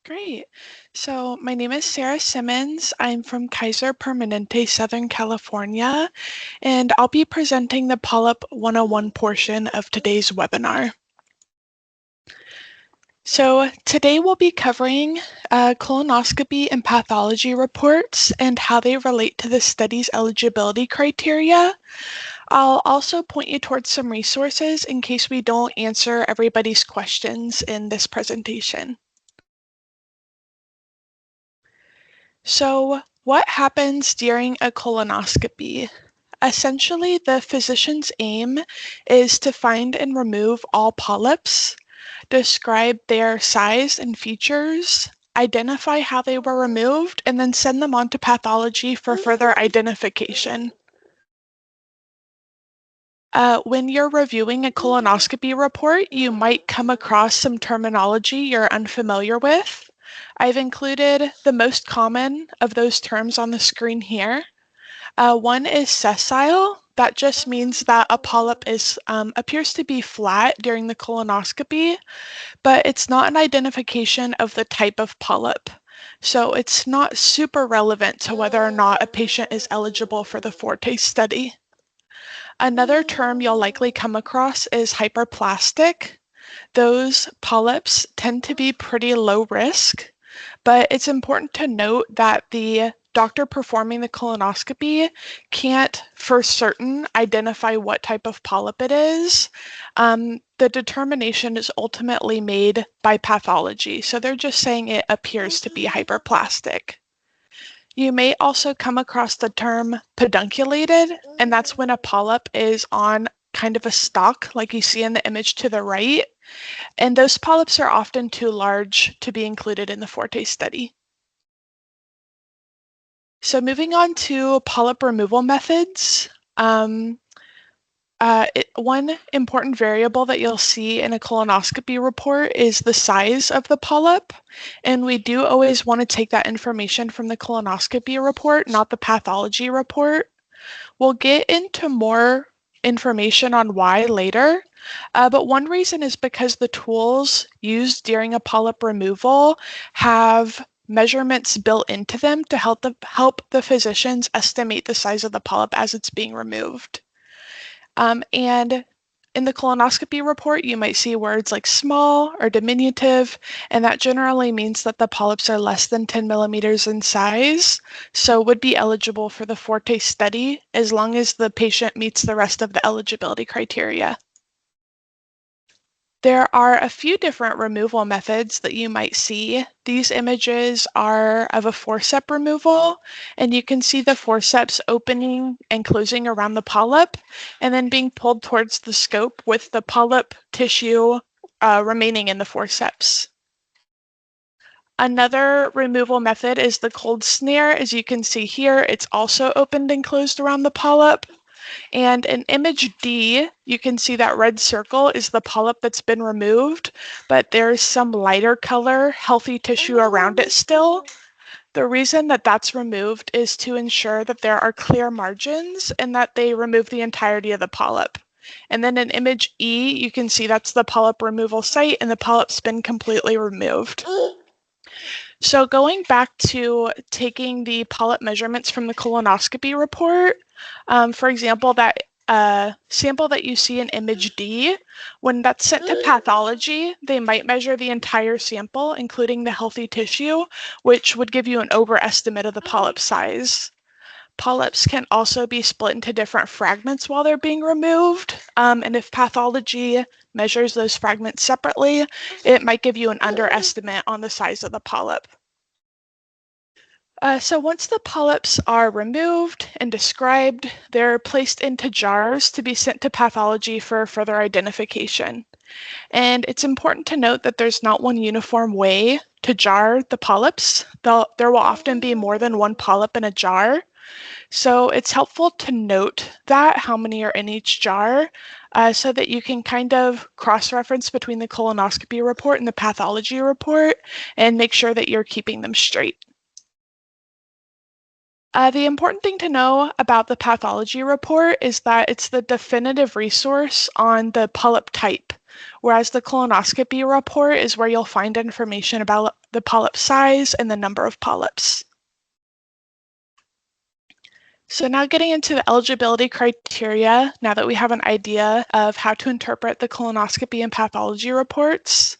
Great. So my name is Sarah Simmons. I'm from Kaiser Permanente, Southern California, and I'll be presenting the POLYP 101 portion of today's webinar. So today we'll be covering colonoscopy and pathology reports and how they relate to the study's eligibility criteria. I'll also point you towards some resources in case we don't answer everybody's questions in this presentation. So what happens during a colonoscopy? Essentially, the physician's aim is to find and remove all polyps, describe their size and features, identify how they were removed, and then send them on to pathology for further identification. When you're reviewing a colonoscopy report, you might come across some terminology you're unfamiliar with. I've included the most common of those terms on the screen here. One is sessile. That just means that a polyp appears to be flat during the colonoscopy, but it's not an identification of the type of polyp. So it's not super relevant to whether or not a patient is eligible for the FORTE study. Another term you'll likely come across is hyperplastic. Those polyps tend to be pretty low risk, but it's important to note that the doctor performing the colonoscopy can't for certain identify what type of polyp it is. The determination is ultimately made by pathology, so they're just saying it appears to be hyperplastic. You may also come across the term pedunculated, and that's when a polyp is on kind of a stalk, like you see in the image to the right. And those polyps are often too large to be included in the FORTE study. So moving on to polyp removal methods. One important variable that you'll see in a colonoscopy report is the size of the polyp. And we do always want to take that information from the colonoscopy report, not the pathology report. We'll get into more information on why later, but one reason is because the tools used during a polyp removal have measurements built into them to help the physicians estimate the size of the polyp as it's being removed. And in the colonoscopy report, you might see words like small or diminutive, and that generally means that the polyps are less than 10 millimeters in size, so would be eligible for the FORTE study as long as the patient meets the rest of the eligibility criteria. There are a few different removal methods that you might see. These images are of a forceps removal, and you can see the forceps opening and closing around the polyp, and then being pulled towards the scope with the polyp tissue remaining in the forceps. Another removal method is the cold snare. As you can see here, it's also opened and closed around the polyp. And in image D, you can see that red circle is the polyp that's been removed, but there's some lighter color, healthy tissue around it still. The reason that that's removed is to ensure that there are clear margins and that they remove the entirety of the polyp. And then in image E, you can see that's the polyp removal site and the polyp's been completely removed. So going back to taking the polyp measurements from the colonoscopy report, for example, that sample that you see in image D, when that's sent to pathology, they might measure the entire sample, including the healthy tissue, which would give you an overestimate of the polyp size. Polyps can also be split into different fragments while they're being removed, and if pathology measures those fragments separately, it might give you an underestimate on the size of the polyp. So once the polyps are removed and described, they're placed into jars to be sent to pathology for further identification. And it's important to note that there's not one uniform way to jar the polyps. There will often be more than one polyp in a jar. So it's helpful to note that how many are in each jar so that you can kind of cross-reference between the colonoscopy report and the pathology report and make sure that you're keeping them straight. The important thing to know about the pathology report is that it's the definitive resource on the polyp type, whereas the colonoscopy report is where you'll find information about the polyp size and the number of polyps. So now getting into the eligibility criteria, now that we have an idea of how to interpret the colonoscopy and pathology reports,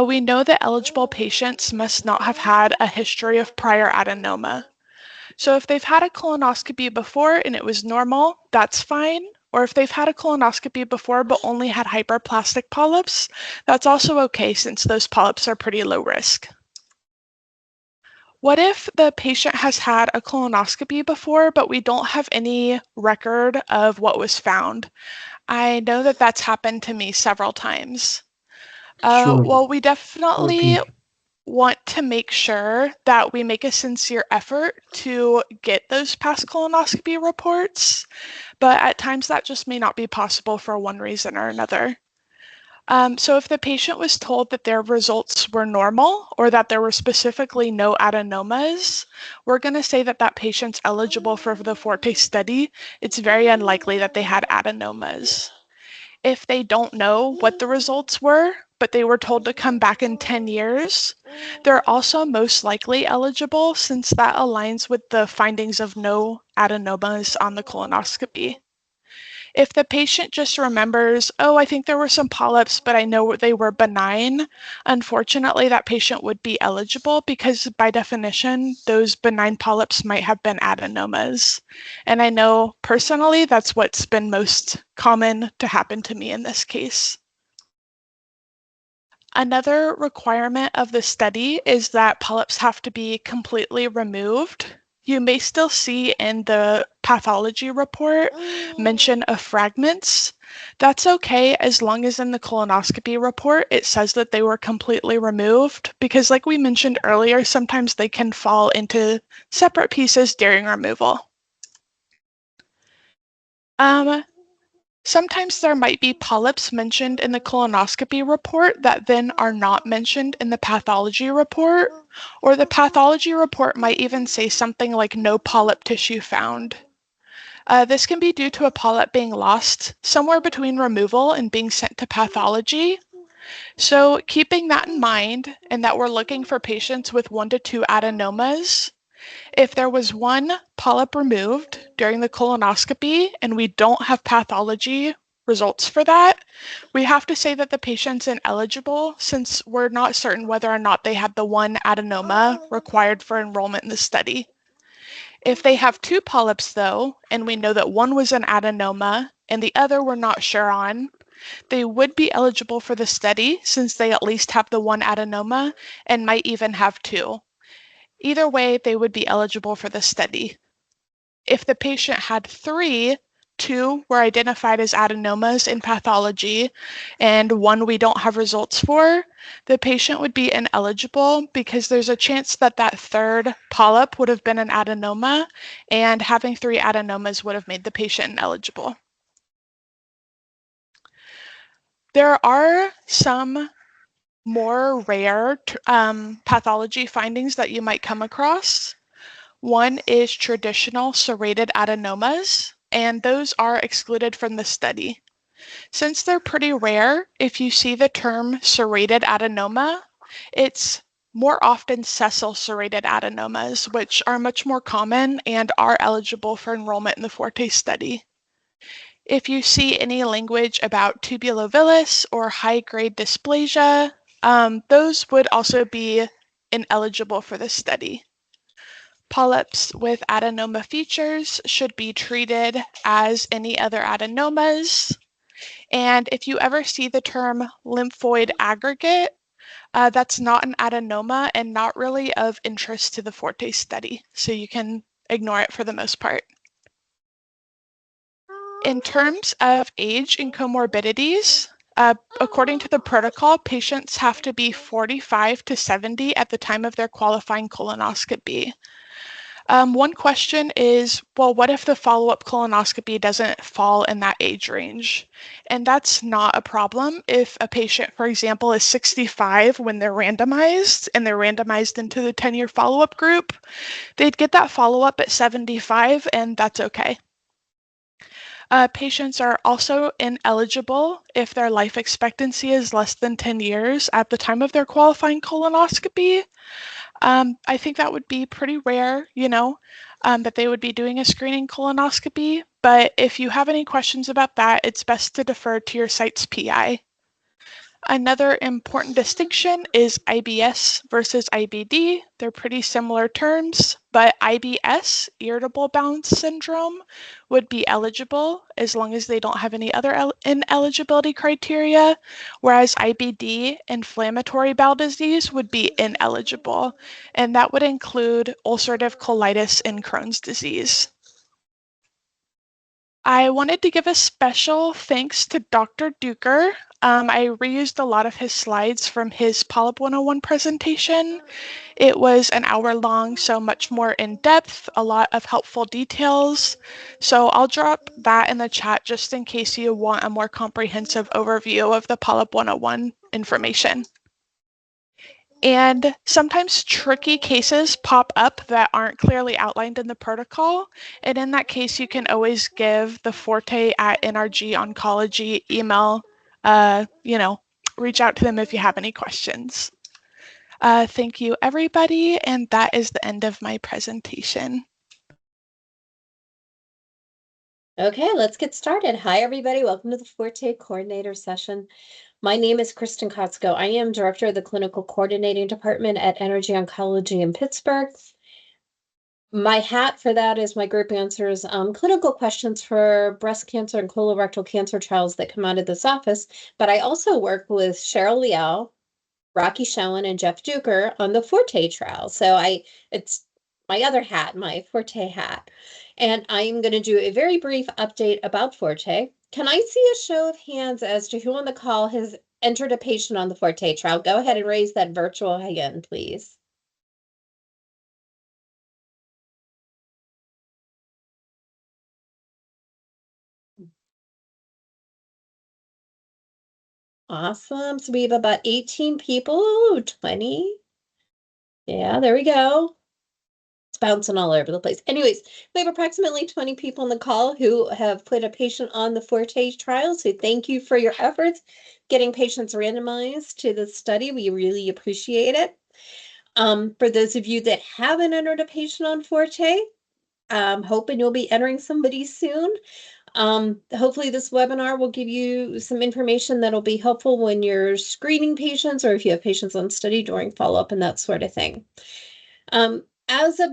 we know that eligible patients must not have had a history of prior adenoma. So if they've had a colonoscopy before and it was normal, that's fine. Or if they've had a colonoscopy before but only had hyperplastic polyps, that's also okay since those polyps are pretty low risk. What if the patient has had a colonoscopy before, but we don't have any record of what was found? I know that that's happened to me several times. Sure. Well, we definitely Okay. want to make sure that we make a sincere effort to get those past colonoscopy reports, but at times that just may not be possible for one reason or another. So if the patient was told that their results were normal or that there were specifically no adenomas, we're going to say that that patient's eligible for the FORTE study. It's very unlikely that they had adenomas. If they don't know what the results were, but they were told to come back in 10 years, they're also most likely eligible since that aligns with the findings of no adenomas on the colonoscopy. If the patient just remembers, oh, I think there were some polyps, but I know they were benign, unfortunately, that patient would be eligible because by definition, those benign polyps might have been adenomas. And I know personally, that's what's been most common to happen to me in this case. Another requirement of the study is that polyps have to be completely removed. You may still see in the pathology report mention of fragments. That's okay as long as in the colonoscopy report it says that they were completely removed, because like we mentioned earlier, sometimes they can fall into separate pieces during removal. Sometimes there might be polyps mentioned in the colonoscopy report that then are not mentioned in the pathology report, or the pathology report might even say something like no polyp tissue found. This can be due to a polyp being lost somewhere between removal and being sent to pathology. So keeping that in mind, and that we're looking for patients with 1 to 2 adenomas, if there was one polyp removed during the colonoscopy and we don't have pathology results for that, we have to say that the patient's ineligible since we're not certain whether or not they had the one adenoma required for enrollment in the study. If they have 2 polyps though, and we know that one was an adenoma and the other we're not sure on, they would be eligible for the study since they at least have the one adenoma and might even have 2. Either way, they would be eligible for the study. If the patient had 3, 2 were identified as adenomas in pathology, and 1 we don't have results for, the patient would be ineligible because there's a chance that that 3rd polyp would have been an adenoma, and having 3 adenomas would have made the patient ineligible. There are some more rare pathology findings that you might come across. One is traditional serrated adenomas, and those are excluded from the study. Since they're pretty rare, if you see the term serrated adenoma, it's more often sessile serrated adenomas, which are much more common and are eligible for enrollment in the FORTE study. If you see any language about tubulovillus or high-grade dysplasia, those would also be ineligible for the study. Polyps with adenoma features should be treated as any other adenomas. And if you ever see the term lymphoid aggregate, that's not an adenoma and not really of interest to the FORTE study. So you can ignore it for the most part. In terms of age and comorbidities, according to the protocol, patients have to be 45 to 70 at the time of their qualifying colonoscopy. One question is, well, what if the follow-up colonoscopy doesn't fall in that age range? And that's not a problem if a patient, for example, is 65 when they're randomized and they're randomized into the 10-year follow-up group. They'd get that follow-up at 75 and that's okay. Patients are also ineligible if their life expectancy is less than 10 years at the time of their qualifying colonoscopy. I think that would be pretty rare, that they would be doing a screening colonoscopy. But if you have any questions about that, it's best to defer to your site's PI. Another important distinction is IBS versus IBD. They're pretty similar terms, but IBS, irritable bowel syndrome, would be eligible as long as they don't have any other ineligibility criteria, whereas IBD, inflammatory bowel disease, would be ineligible, and that would include ulcerative colitis and Crohn's disease. I wanted to give a special thanks to Dr. Duker. I reused a lot of his slides from his POLYP 101 presentation. It was an hour long, so much more in depth, a lot of helpful details. So I'll drop that in the chat just in case you want a more comprehensive overview of the POLYP 101 information. And sometimes tricky cases pop up that aren't clearly outlined in the protocol. And in that case, you can always give the FORTE at NRG Oncology email, reach out to them if you have any questions. Thank you, everybody. And that is the end of my presentation. Okay, let's get started. Hi, everybody. Welcome to the FORTE coordinator session. My name is Kristen Kotsko. I am director of the clinical coordinating department at Energy Oncology in Pittsburgh. My hat for that is my group answers clinical questions for breast cancer and colorectal cancer trials that come out of this office. But I also work with Cheryl Liao, Rocky Schoen, and Jeff Duker on the FORTE trial. So it's my other hat, my FORTE hat. And I'm going to do a very brief update about FORTE. Can I see a show of hands as to who on the call has entered a patient on the FORTE trial? Go ahead and raise that virtual hand, please. Awesome. So we have about 18 people, 20. Yeah, there we go. It's bouncing all over the place. Anyways, we have approximately 20 people on the call who have put a patient on the FORTE trial. So thank you for your efforts getting patients randomized to the study. We really appreciate it. For those of you that haven't entered a patient on FORTE, hoping you'll be entering somebody soon. Hopefully this webinar will give you some information that'll be helpful when you're screening patients or if you have patients on study during follow-up and that sort of thing. As of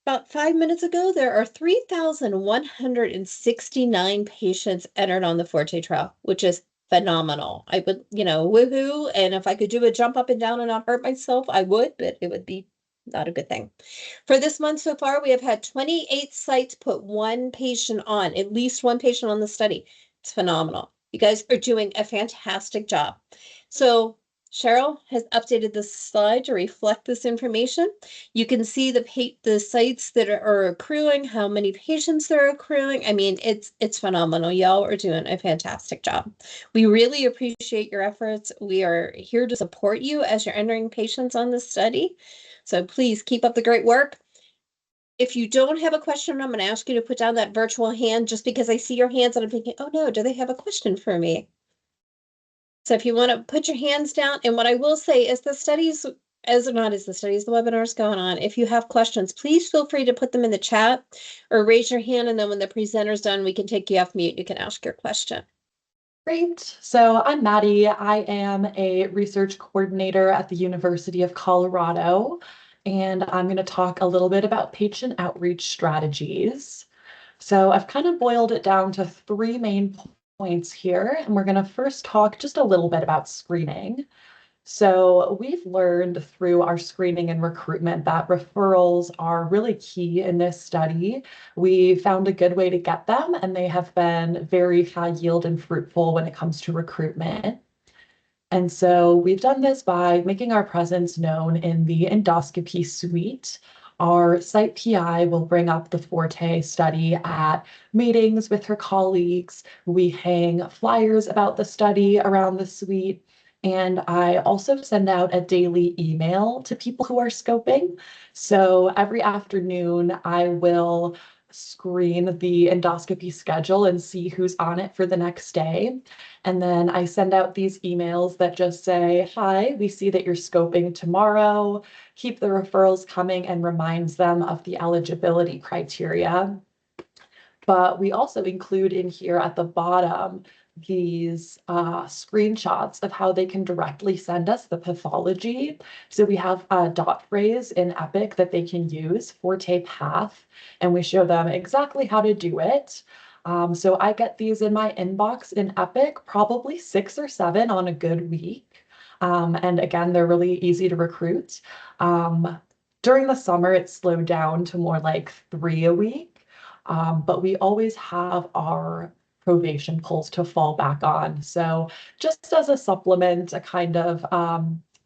about 5 minutes ago, there are 3,169 patients entered on the FORTE trial, which is phenomenal. I would, woohoo. And if I could do a jump up and down and not hurt myself, I would, but it would be not a good thing. For this month so far, we have had 28 sites put one patient on, at least one patient on the study. It's phenomenal. You guys are doing a fantastic job. So Cheryl has updated this slide to reflect this information. You can see the sites that are accruing, how many patients they're accruing. I mean, it's phenomenal. Y'all are doing a fantastic job. We really appreciate your efforts. We are here to support you as you're entering patients on this study. So please keep up the great work. If you don't have a question, I'm going to ask you to put down that virtual hand just because I see your hands and I'm thinking, oh no, do they have a question for me? So if you want to put your hands down, and what I will say is the webinar's going on. If you have questions, please feel free to put them in the chat or raise your hand. And then when the presenter's done, we can take you off mute. You can ask your question. Great. So I'm Maddie. I am a research coordinator at the University of Colorado, and I'm going to talk a little bit about patient outreach strategies. So I've kind of boiled it down to 3 main points here, and we're going to first talk just a little bit about screening. So we've learned through our screening and recruitment that referrals are really key in this study. We found a good way to get them, and they have been very high yield and fruitful when it comes to recruitment. And so we've done this by making our presence known in the endoscopy suite. Our site PI will bring up the FORTE study at meetings with her colleagues. We hang flyers about the study around the suite. And I also send out a daily email to people who are scoping. So every afternoon, I will screen the endoscopy schedule and see who's on it for the next day. And then I send out these emails that just say, hi, we see that you're scoping tomorrow. Keep the referrals coming, and reminds them of the eligibility criteria. But we also include in here at the bottom these screenshots of how they can directly send us the pathology. So we have a dot phrase in Epic that they can use, FORTE path, and we show them exactly how to do it. So I get these in my inbox in Epic, probably 6 or 7 on a good week. And again, they're really easy to recruit. During the summer, it slowed down to more like 3 a week. But we always have our probation pulls to fall back on. So just as a supplement, a kind of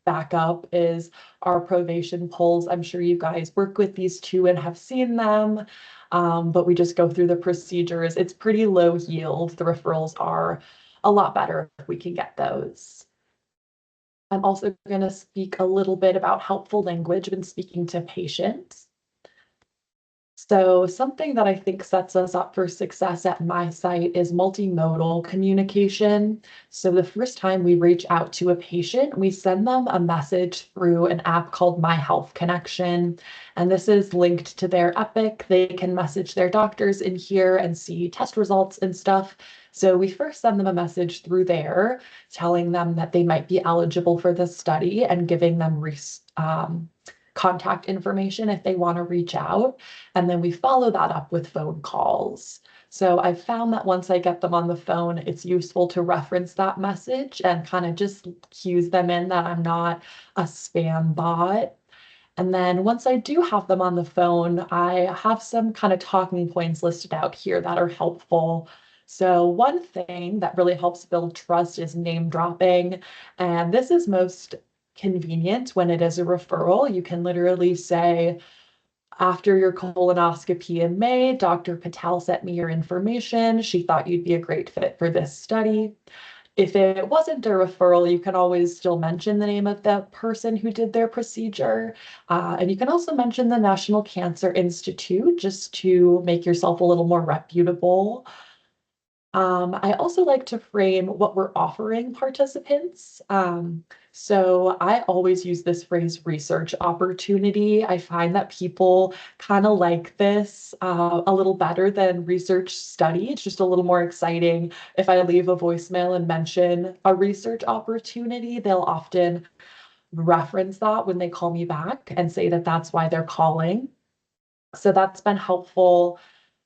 backup is our probation pulls. I'm sure you guys work with these too and have seen them, but we just go through the procedures. It's pretty low yield. The referrals are a lot better if we can get those. I'm also going to speak a little bit about helpful language when speaking to patients. So something that I think sets us up for success at my site is multimodal communication. So the first time we reach out to a patient, we send them a message through an app called My Health Connection. And this is linked to their Epic. They can message their doctors in here and see test results and stuff. So we first send them a message through there, telling them that they might be eligible for this study and giving them contact information if they want to reach out. And then we follow that up with phone calls. So I've found that once I get them on the phone, it's useful to reference that message and kind of just cues them in that I'm not a spam bot. And then once I do have them on the phone, I have some kind of talking points listed out here that are helpful. So one thing that really helps build trust is name dropping. And this is most convenient when it is a referral. You can literally say, after your colonoscopy in May, Dr. Patel sent me your information. She thought you'd be a great fit for this study. If it wasn't a referral, you can always still mention the name of the person who did their procedure. And you can also mention the National Cancer Institute just to make yourself a little more reputable. I also like to frame what we're offering participants. So I always use this phrase research opportunity. I find that people kind of like this a little better than research study. It's just a little more exciting. If I leave a voicemail and mention a research opportunity, they'll often reference that when they call me back and say that that's why they're calling. So that's been helpful.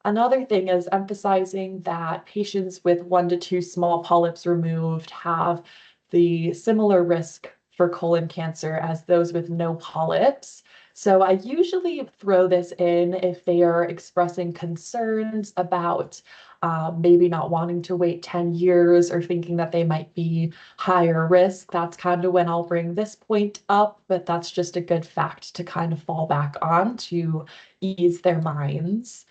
Another thing is emphasizing that patients with 1 to 2 small polyps removed have the similar risk for colon cancer as those with no polyps. So I usually throw this in if they are expressing concerns about maybe not wanting to wait 10 years or thinking that they might be higher risk. That's kind of when I'll bring this point up, but that's just a good fact to kind of fall back on to ease their minds.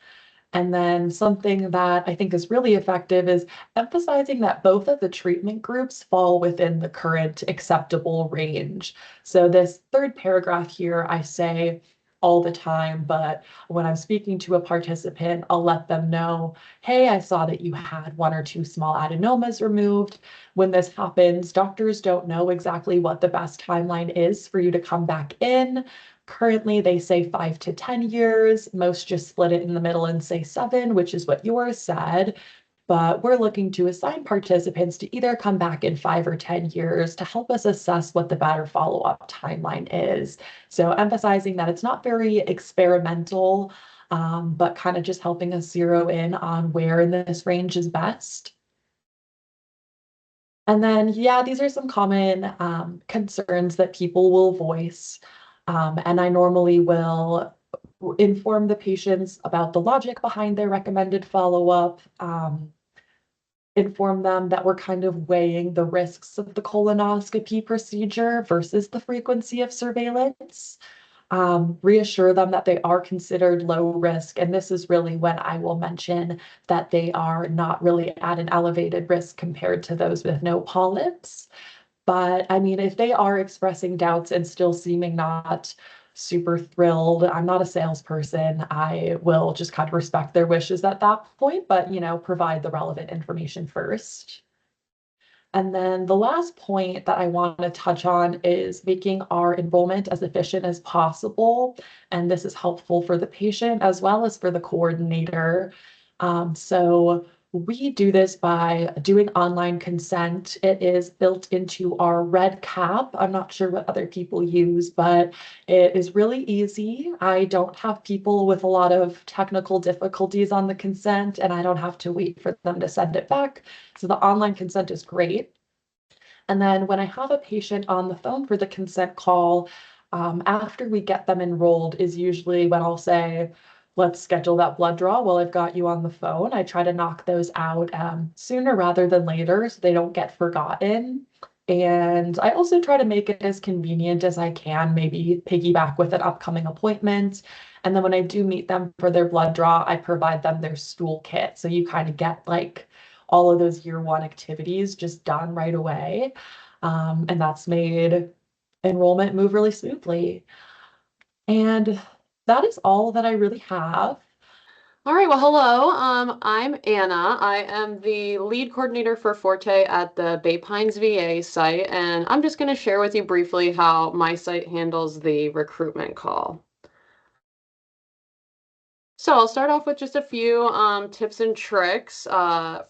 And then something that I think is really effective is emphasizing that both of the treatment groups fall within the current acceptable range. So this third paragraph here, I say all the time, but when I'm speaking to a participant, I'll let them know, hey, I saw that you had 1 or 2 small adenomas removed. When this happens, doctors don't know exactly what the best timeline is for you to come back in. Currently, they say 5 to 10 years. Most just split it in the middle and say 7, which is what yours said. But we're looking to assign participants to either come back in 5 or 10 years to help us assess what the better follow-up timeline is. So emphasizing that it's not very experimental, but kind of just helping us zero in on where in this range is best. And then, yeah, these are some common concerns that people will voice. And I normally will inform the patients about the logic behind their recommended follow-up, inform them that we're kind of weighing the risks of the colonoscopy procedure versus the frequency of surveillance, reassure them that they are considered low risk. And this is really when I will mention that they are not really at an elevated risk compared to those with no polyps. But I mean, if they are expressing doubts and still seeming not super thrilled. I'm not a salesperson. I will just kind of respect their wishes at that point, but provide the relevant information first. And then the last point that I want to touch on is making our enrollment as efficient as possible. And this is helpful for the patient as well as for the coordinator. So we do this by doing online consent. It is built into our red cap. I'm not sure what other people use, but it is really easy. I don't have people with a lot of technical difficulties on the consent, and I don't have to wait for them to send it back. So the online consent is great. And then when I have a patient on the phone for the consent call, after we get them enrolled is usually when I'll say, let's schedule that blood draw while I've got you on the phone. I try to knock those out sooner rather than later so they don't get forgotten. And I also try to make it as convenient as I can, maybe piggyback with an upcoming appointment. And then when I do meet them for their blood draw, I provide them their stool kit. So you kind of get like all of those year one activities just done right away. And that's made enrollment move really smoothly. And that is all that I really have. All right, well, hello. I'm Anna. I am the lead coordinator for FORTE at the Bay Pines VA site, and I'm just going to share with you briefly how my site handles the recruitment call. So I'll start off with just a few tips and tricks.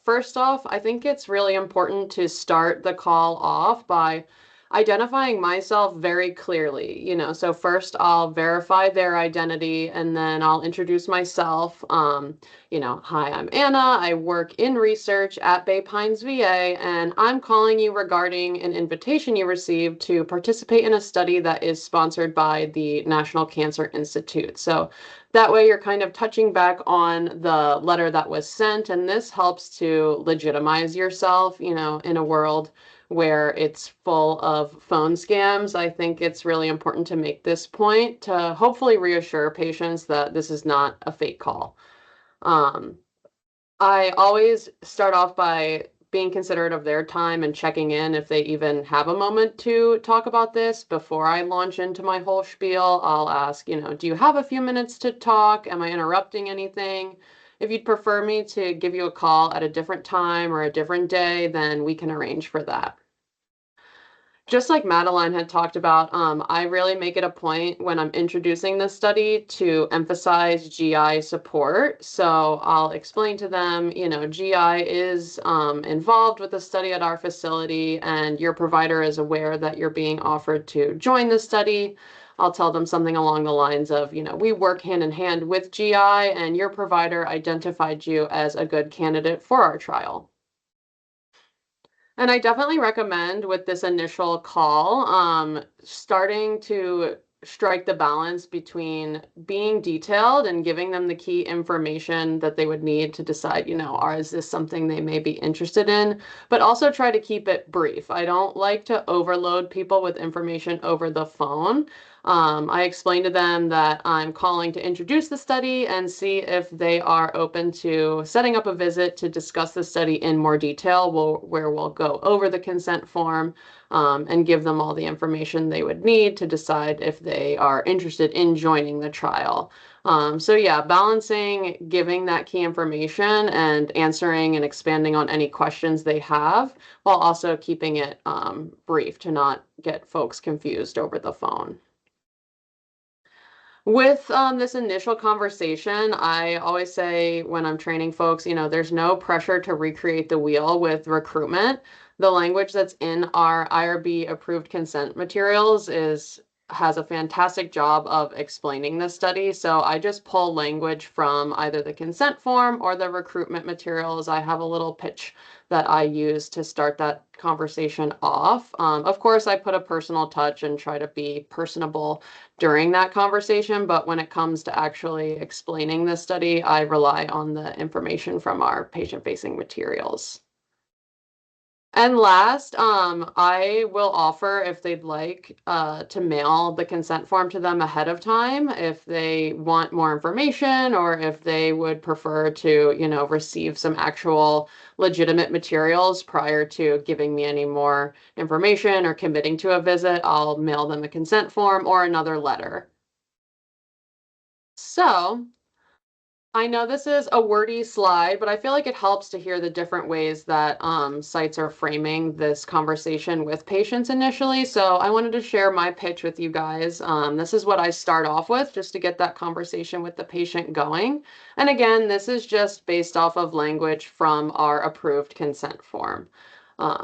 First off, I think it's really important to start the call off by identifying myself very clearly. So first I'll verify their identity and then I'll introduce myself. Hi, I'm Anna. I work in research at Bay Pines VA, and I'm calling you regarding an invitation you received to participate in a study that is sponsored by the National Cancer Institute. So that way you're kind of touching back on the letter that was sent, and this helps to legitimize yourself, in a world where it's full of phone scams. I think it's really important to make this point to hopefully reassure patients that this is not a fake call. I always start off by being considerate of their time and checking in if they even have a moment to talk about this before I launch into my whole spiel. I'll ask, do you have a few minutes to talk? Am I interrupting anything? If you'd prefer me to give you a call at a different time or a different day, then we can arrange for that. Just like Madeline had talked about, I really make it a point when I'm introducing this study to emphasize GI support. So I'll explain to them, GI is involved with the study at our facility, and your provider is aware that you're being offered to join the study. I'll tell them something along the lines of, we work hand in hand with GI, and your provider identified you as a good candidate for our trial. And I definitely recommend with this initial call, starting to strike the balance between being detailed and giving them the key information that they would need to decide, is this something they may be interested in, but also try to keep it brief. I don't like to overload people with information over the phone. I explained to them that I'm calling to introduce the study and see if they are open to setting up a visit to discuss the study in more detail, where we'll go over the consent form and give them all the information they would need to decide if they are interested in joining the trial. So yeah, balancing giving that key information and answering and expanding on any questions they have, while also keeping it brief to not get folks confused over the phone. With this initial conversation, I always say when I'm training folks, there's no pressure to recreate the wheel with recruitment. The language that's in our IRB approved consent materials has a fantastic job of explaining the study. So I just pull language from either the consent form or the recruitment materials. I have a little pitch that I use to start that conversation off. Of course, I put a personal touch and try to be personable during that conversation, but when it comes to actually explaining the study, I rely on the information from our patient-facing materials. And last, I will offer, if they'd like, to mail the consent form to them ahead of time if they want more information, or if they would prefer to, receive some actual legitimate materials prior to giving me any more information or committing to a visit. I'll mail them a consent form or another letter. So I know this is a wordy slide, but I feel like it helps to hear the different ways that sites are framing this conversation with patients initially. So I wanted to share my pitch with you guys. This is what I start off with just to get that conversation with the patient going. And again, this is just based off of language from our approved consent form.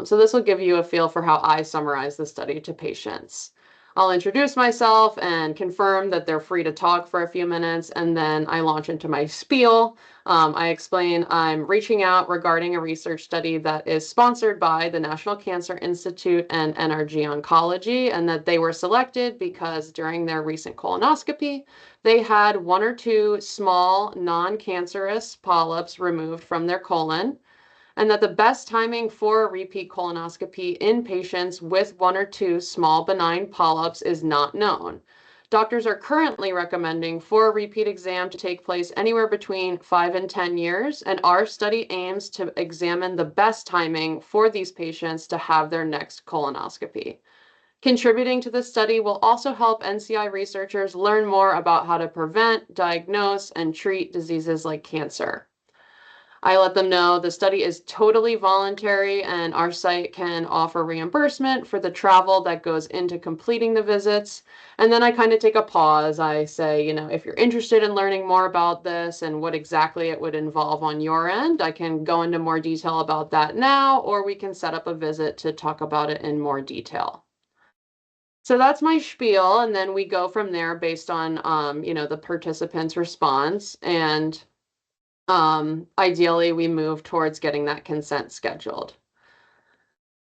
So this will give you a feel for how I summarize the study to patients. I'll introduce myself and confirm that they're free to talk for a few minutes, and then I launch into my spiel. I explain I'm reaching out regarding a research study that is sponsored by the National Cancer Institute and NRG Oncology, and that they were selected because during their recent colonoscopy, they had 1 or 2 small non-cancerous polyps removed from their colon, and that the best timing for a repeat colonoscopy in patients with 1 or 2 small benign polyps is not known. Doctors are currently recommending for a repeat exam to take place anywhere between 5 and 10 years, and our study aims to examine the best timing for these patients to have their next colonoscopy. Contributing to the study will also help NCI researchers learn more about how to prevent, diagnose, and treat diseases like cancer. I let them know the study is totally voluntary and our site can offer reimbursement for the travel that goes into completing the visits. And then I kind of take a pause. I say, if you're interested in learning more about this and what exactly it would involve on your end, I can go into more detail about that now, or we can set up a visit to talk about it in more detail. So that's my spiel, and then we go from there based on, the participant's response. And ideally we move towards getting that consent scheduled.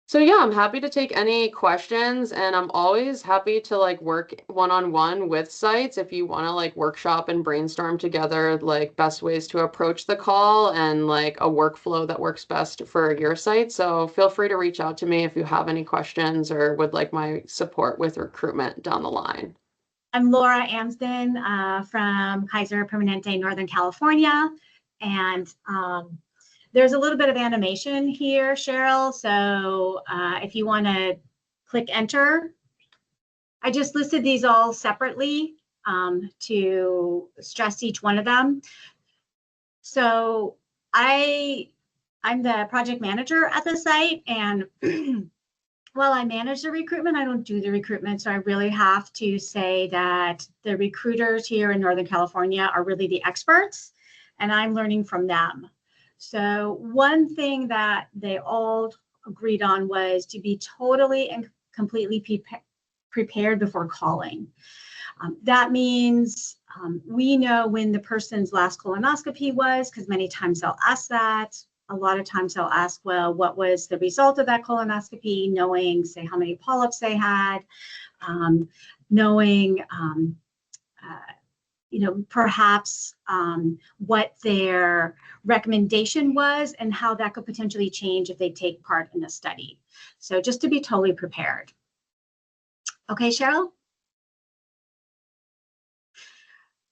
So yeah, I'm happy to take any questions, and I'm always happy to work one-on-one with sites if you want to workshop and brainstorm together best ways to approach the call and a workflow that works best for your site. So feel free to reach out to me if you have any questions or would like my support with recruitment down the line. I'm Laura Amsden from Kaiser Permanente, Northern California. And there's a little bit of animation here, Cheryl. So if you want to click enter, I just listed these all separately to stress each one of them. So I'm the project manager at the site, and while I manage the recruitment, I don't do the recruitment. So I really have to say that the recruiters here in Northern California are really the experts, and I'm learning from them. So one thing that they all agreed on was to be totally and completely prepared before calling. That means we know when the person's last colonoscopy was, because many times they'll ask that. A lot of times they'll ask, well, what was the result of that colonoscopy, knowing, say, how many polyps they had, knowing, perhaps what their recommendation was and how that could potentially change if they take part in a study. So just to be totally prepared. Okay, Cheryl?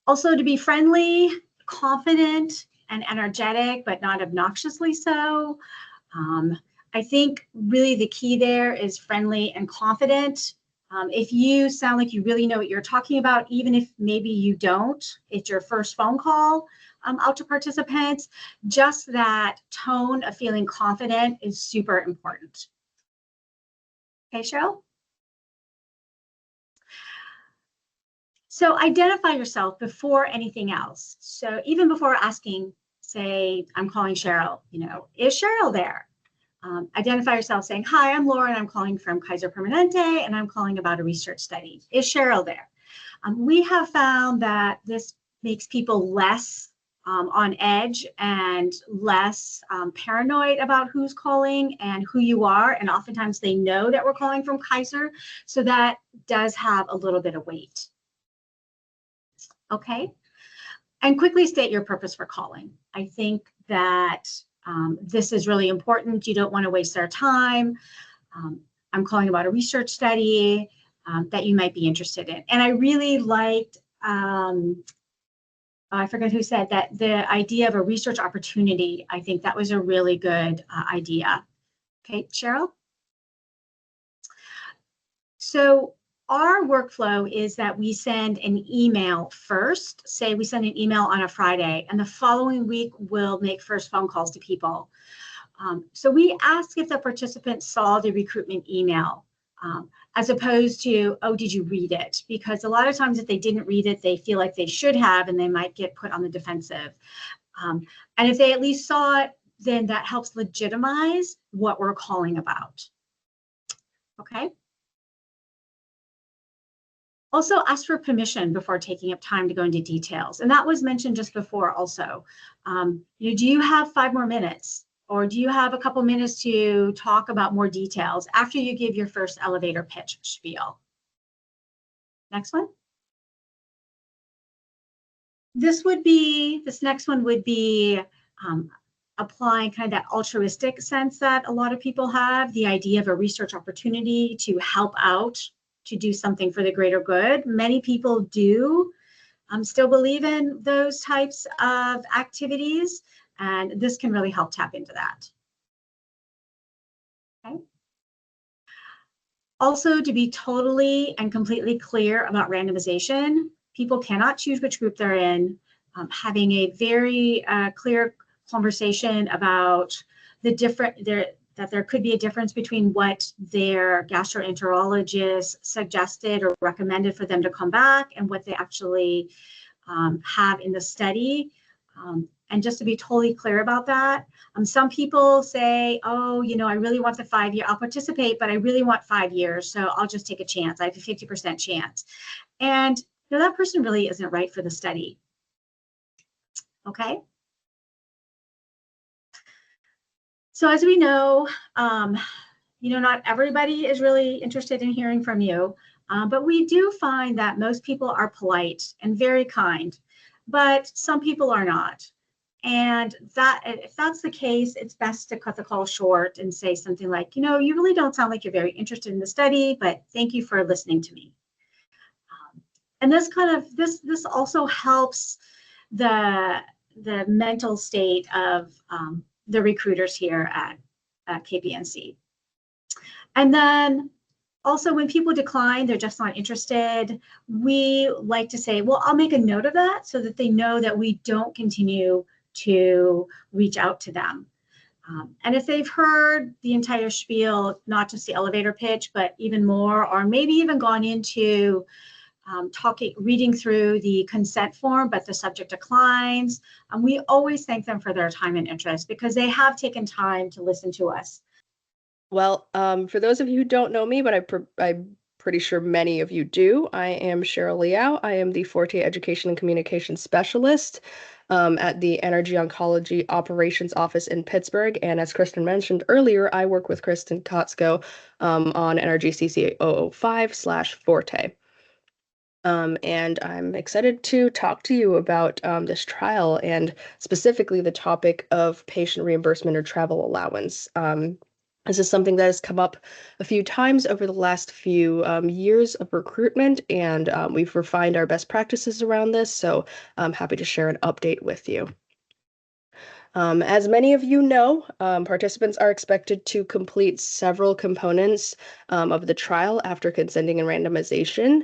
Also to be friendly, confident, and energetic, but not obnoxiously so. I think really the key there is friendly and confident. If you sound like you really know what you're talking about, even if maybe you don't, it's your first phone call out to participants, just that tone of feeling confident is super important. Okay, Cheryl? So identify yourself before anything else. So even before asking, say, I'm calling Cheryl, is Cheryl there? Identify yourself saying, hi, I'm Laura, and I'm calling from Kaiser Permanente, and I'm calling about a research study. Is Cheryl there? We have found that this makes people less on edge and less paranoid about who's calling and who you are. And oftentimes they know that we're calling from Kaiser. So that does have a little bit of weight. Okay. And quickly state your purpose for calling. I think that this is really important. You don't want to waste their time. I'm calling about a research study that you might be interested in. And I really liked, I forget who said that, the idea of a research opportunity. I think that was a really good idea. Okay, Cheryl? So our workflow is that we send an email first. Say we send an email on a Friday, and the following week we'll make first phone calls to people. So we ask if the participant saw the recruitment email, as opposed to, oh, did you read it? Because a lot of times if they didn't read it, they feel like they should have, and they might get put on the defensive. And if they at least saw it, then that helps legitimize what we're calling about. Okay. Also, ask for permission before taking up time to go into details. And that was mentioned just before also. Do you have 5 more minutes? Or do you have a couple minutes to talk about more details after you give your first elevator pitch spiel? Next one. This next one would be applying kind of that altruistic sense that a lot of people have, the idea of a research opportunity to help out, to do something for the greater good. Many people do still believe in those types of activities, and this can really help tap into that. Okay. Also, to be totally and completely clear about randomization, people cannot choose which group they're in. Having a very clear conversation about that there could be a difference between what their gastroenterologist suggested or recommended for them to come back and what they actually have in the study. And just to be totally clear about that, some people say, oh, I really want the 5 year, I'll participate, but I really want 5 years, so I'll just take a chance. I have a 50% chance. And that person really isn't right for the study. Okay. So as we know, not everybody is really interested in hearing from you, but we do find that most people are polite and very kind, but some people are not. And if that's the case, it's best to cut the call short and say something like, you really don't sound like you're very interested in the study, but thank you for listening to me. And this also helps the mental state of the recruiters here at KPNC. And then also when people decline, they're just not interested, we like to say, well, I'll make a note of that so that they know that we don't continue to reach out to them. And if they've heard the entire spiel, not just the elevator pitch, but even more, or maybe even gone into reading through the consent form, but the subject declines, we always thank them for their time and interest because they have taken time to listen to us. Well, for those of you who don't know me, but I'm pretty sure many of you do, I am Cheryl Liao. I am the FORTE Education and Communication Specialist at the Energy Oncology Operations Office in Pittsburgh. And as Kristen mentioned earlier, I work with Kristen Kotsko on Energy CC 005/FORTE. And I'm excited to talk to you about this trial and specifically the topic of patient reimbursement or travel allowance. This is something that has come up a few times over the last few years of recruitment, and we've refined our best practices around this, so I'm happy to share an update with you. As many of you know, participants are expected to complete several components of the trial after consenting and randomization.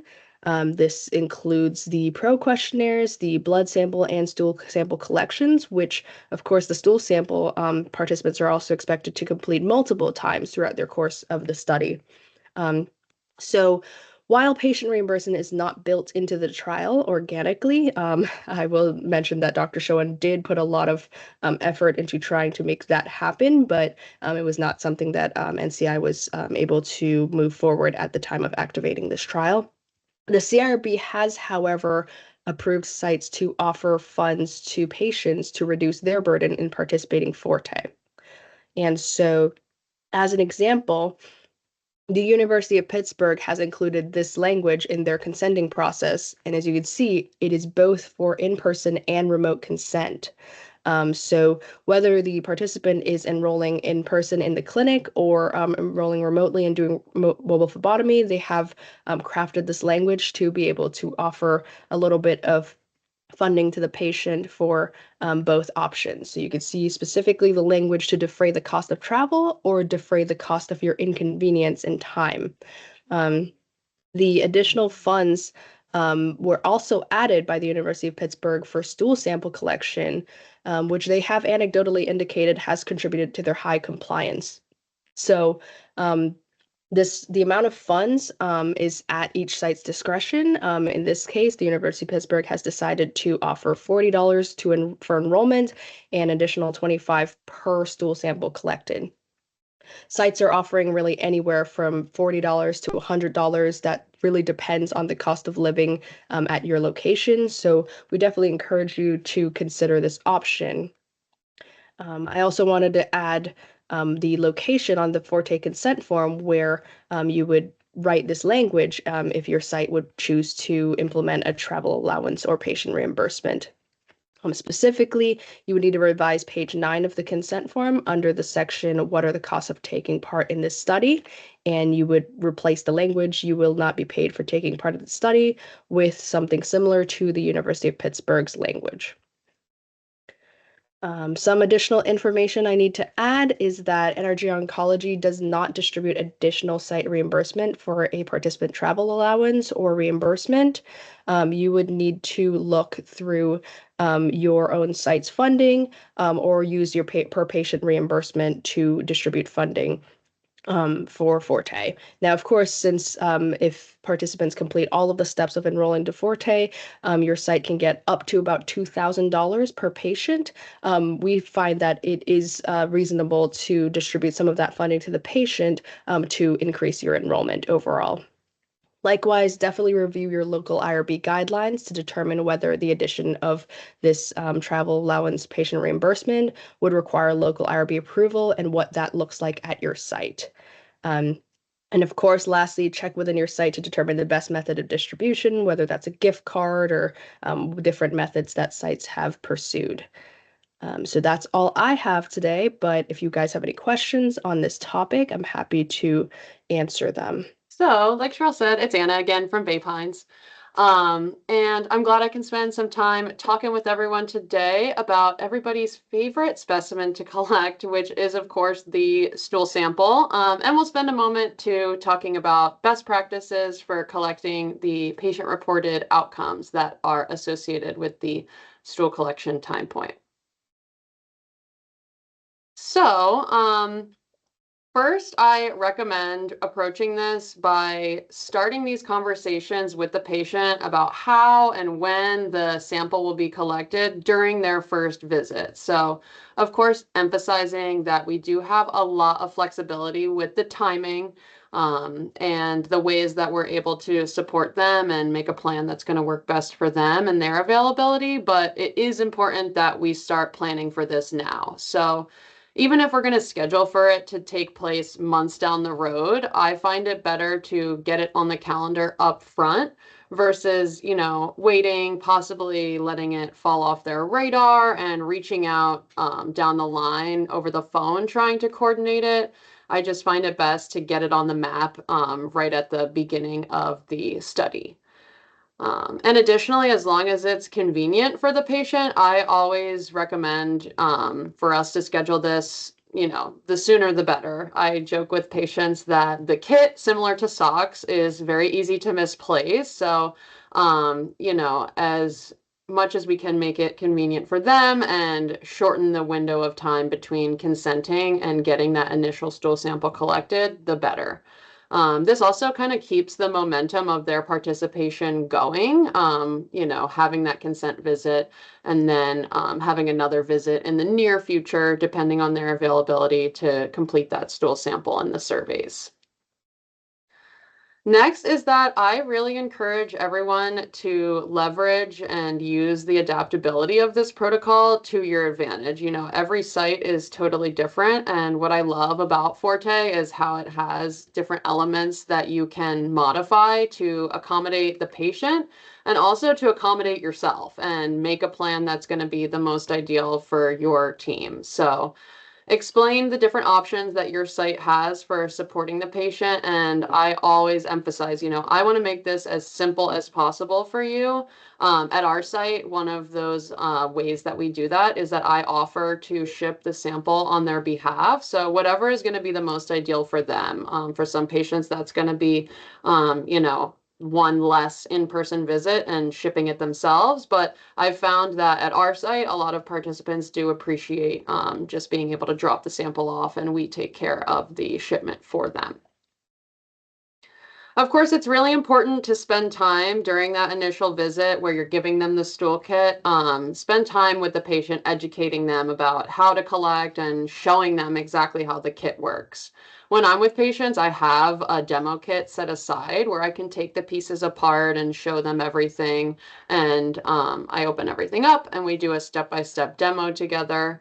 This includes the pro questionnaires, the blood sample and stool sample collections, which, of course, the stool sample participants are also expected to complete multiple times throughout their course of the study. So while patient reimbursement is not built into the trial organically, I will mention that Dr. Schoen did put a lot of effort into trying to make that happen, but it was not something that NCI was able to move forward at the time of activating this trial. The CIRB has, however, approved sites to offer funds to patients to reduce their burden in participating FORTE. And so, as an example, the University of Pittsburgh has included this language in their consenting process, and as you can see, it is both for in-person and remote consent. So whether the participant is enrolling in person in the clinic or enrolling remotely and doing mobile phlebotomy, they have crafted this language to be able to offer a little bit of funding to the patient for both options. So you can see specifically the language to defray the cost of travel or defray the cost of your inconvenience and time. The additional funds were also added by the University of Pittsburgh for stool sample collection, which they have anecdotally indicated has contributed to their high compliance. So the amount of funds is at each site's discretion. In this case, the University of Pittsburgh has decided to offer $40 for enrollment and additional $25 per stool sample collected. Sites are offering really anywhere from $40 to $100. That really depends on the cost of living at your location. So we definitely encourage you to consider this option. I also wanted to add the location on the FORTE consent form where you would write this language if your site would choose to implement a travel allowance or patient reimbursement. Specifically, you would need to revise page 9 of the consent form under the section, "What are the costs of taking part in this study?" And you would replace the language, "You will not be paid for taking part in the study," with something similar to the University of Pittsburgh's language. Some additional information I need to add is that NRG Oncology does not distribute additional site reimbursement for a participant travel allowance or reimbursement. You would need to look through your own site's funding or use your per patient reimbursement to distribute funding for FORTE. Now, of course, since if participants complete all of the steps of enrolling to FORTE, your site can get up to about $2,000 per patient. We find that it is reasonable to distribute some of that funding to the patient to increase your enrollment overall. Likewise, definitely review your local IRB guidelines to determine whether the addition of this travel allowance patient reimbursement would require local IRB approval and what that looks like at your site. And of course, lastly, check within your site to determine the best method of distribution, whether that's a gift card or different methods that sites have pursued. So that's all I have today, but if you guys have any questions on this topic, I'm happy to answer them. So, like Cheryl said, it's Anna again from Bay Pines. And I'm glad I can spend some time talking with everyone today about everybody's favorite specimen to collect, which is, of course, the stool sample. And we'll spend a moment to talking about best practices for collecting the patient-reported outcomes that are associated with the stool collection time point. So, first, I recommend approaching this by starting these conversations with the patient about how and when the sample will be collected during their first visit. So, of course, emphasizing that we do have a lot of flexibility with the timing and the ways that we're able to support them and make a plan that's going to work best for them and their availability. But it is important that we start planning for this now. So, even if we're going to schedule for it to take place months down the road, I find it better to get it on the calendar up front versus, waiting, possibly letting it fall off their radar and reaching out down the line over the phone trying to coordinate it. I just find it best to get it on the map right at the beginning of the study. And additionally, as long as it's convenient for the patient, I always recommend for us to schedule this, the sooner the better. I joke with patients that the kit, similar to socks, is very easy to misplace. So, as much as we can make it convenient for them and shorten the window of time between consenting and getting that initial stool sample collected, the better. This also kind of keeps the momentum of their participation going, having that consent visit and then having another visit in the near future, depending on their availability to complete that stool sample and the surveys. Next is that I really encourage everyone to leverage and use the adaptability of this protocol to your advantage. Every site is totally different. And what I love about FORTE is how it has different elements that you can modify to accommodate the patient and also to accommodate yourself and make a plan that's going to be the most ideal for your team. So, explain the different options that your site has for supporting the patient. And I always emphasize, I want to make this as simple as possible for you. At our site, one of those ways that we do that is that I offer to ship the sample on their behalf. So whatever is going to be the most ideal for them. For some patients, that's going to be, one less in-person visit and shipping it themselves. But I've found that at our site, a lot of participants do appreciate just being able to drop the sample off and we take care of the shipment for them. Of course, it's really important to spend time during that initial visit where you're giving them the stool kit. Spend time with the patient, educating them about how to collect and showing them exactly how the kit works. When I'm with patients, I have a demo kit set aside where I can take the pieces apart and show them everything. And I open everything up and we do a step-by-step demo together.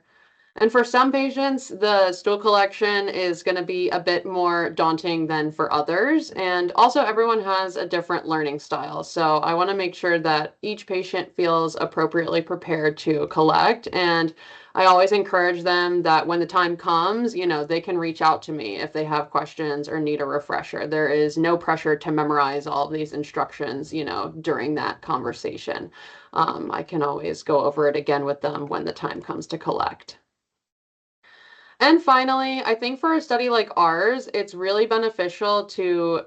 And for some patients, the stool collection is going to be a bit more daunting than for others. And also, everyone has a different learning style. So I want to make sure that each patient feels appropriately prepared to collect. And I always encourage them that when the time comes, they can reach out to me if they have questions or need a refresher. There is no pressure to memorize all of these instructions, during that conversation. I can always go over it again with them when the time comes to collect. And finally, I think for a study like ours, it's really beneficial to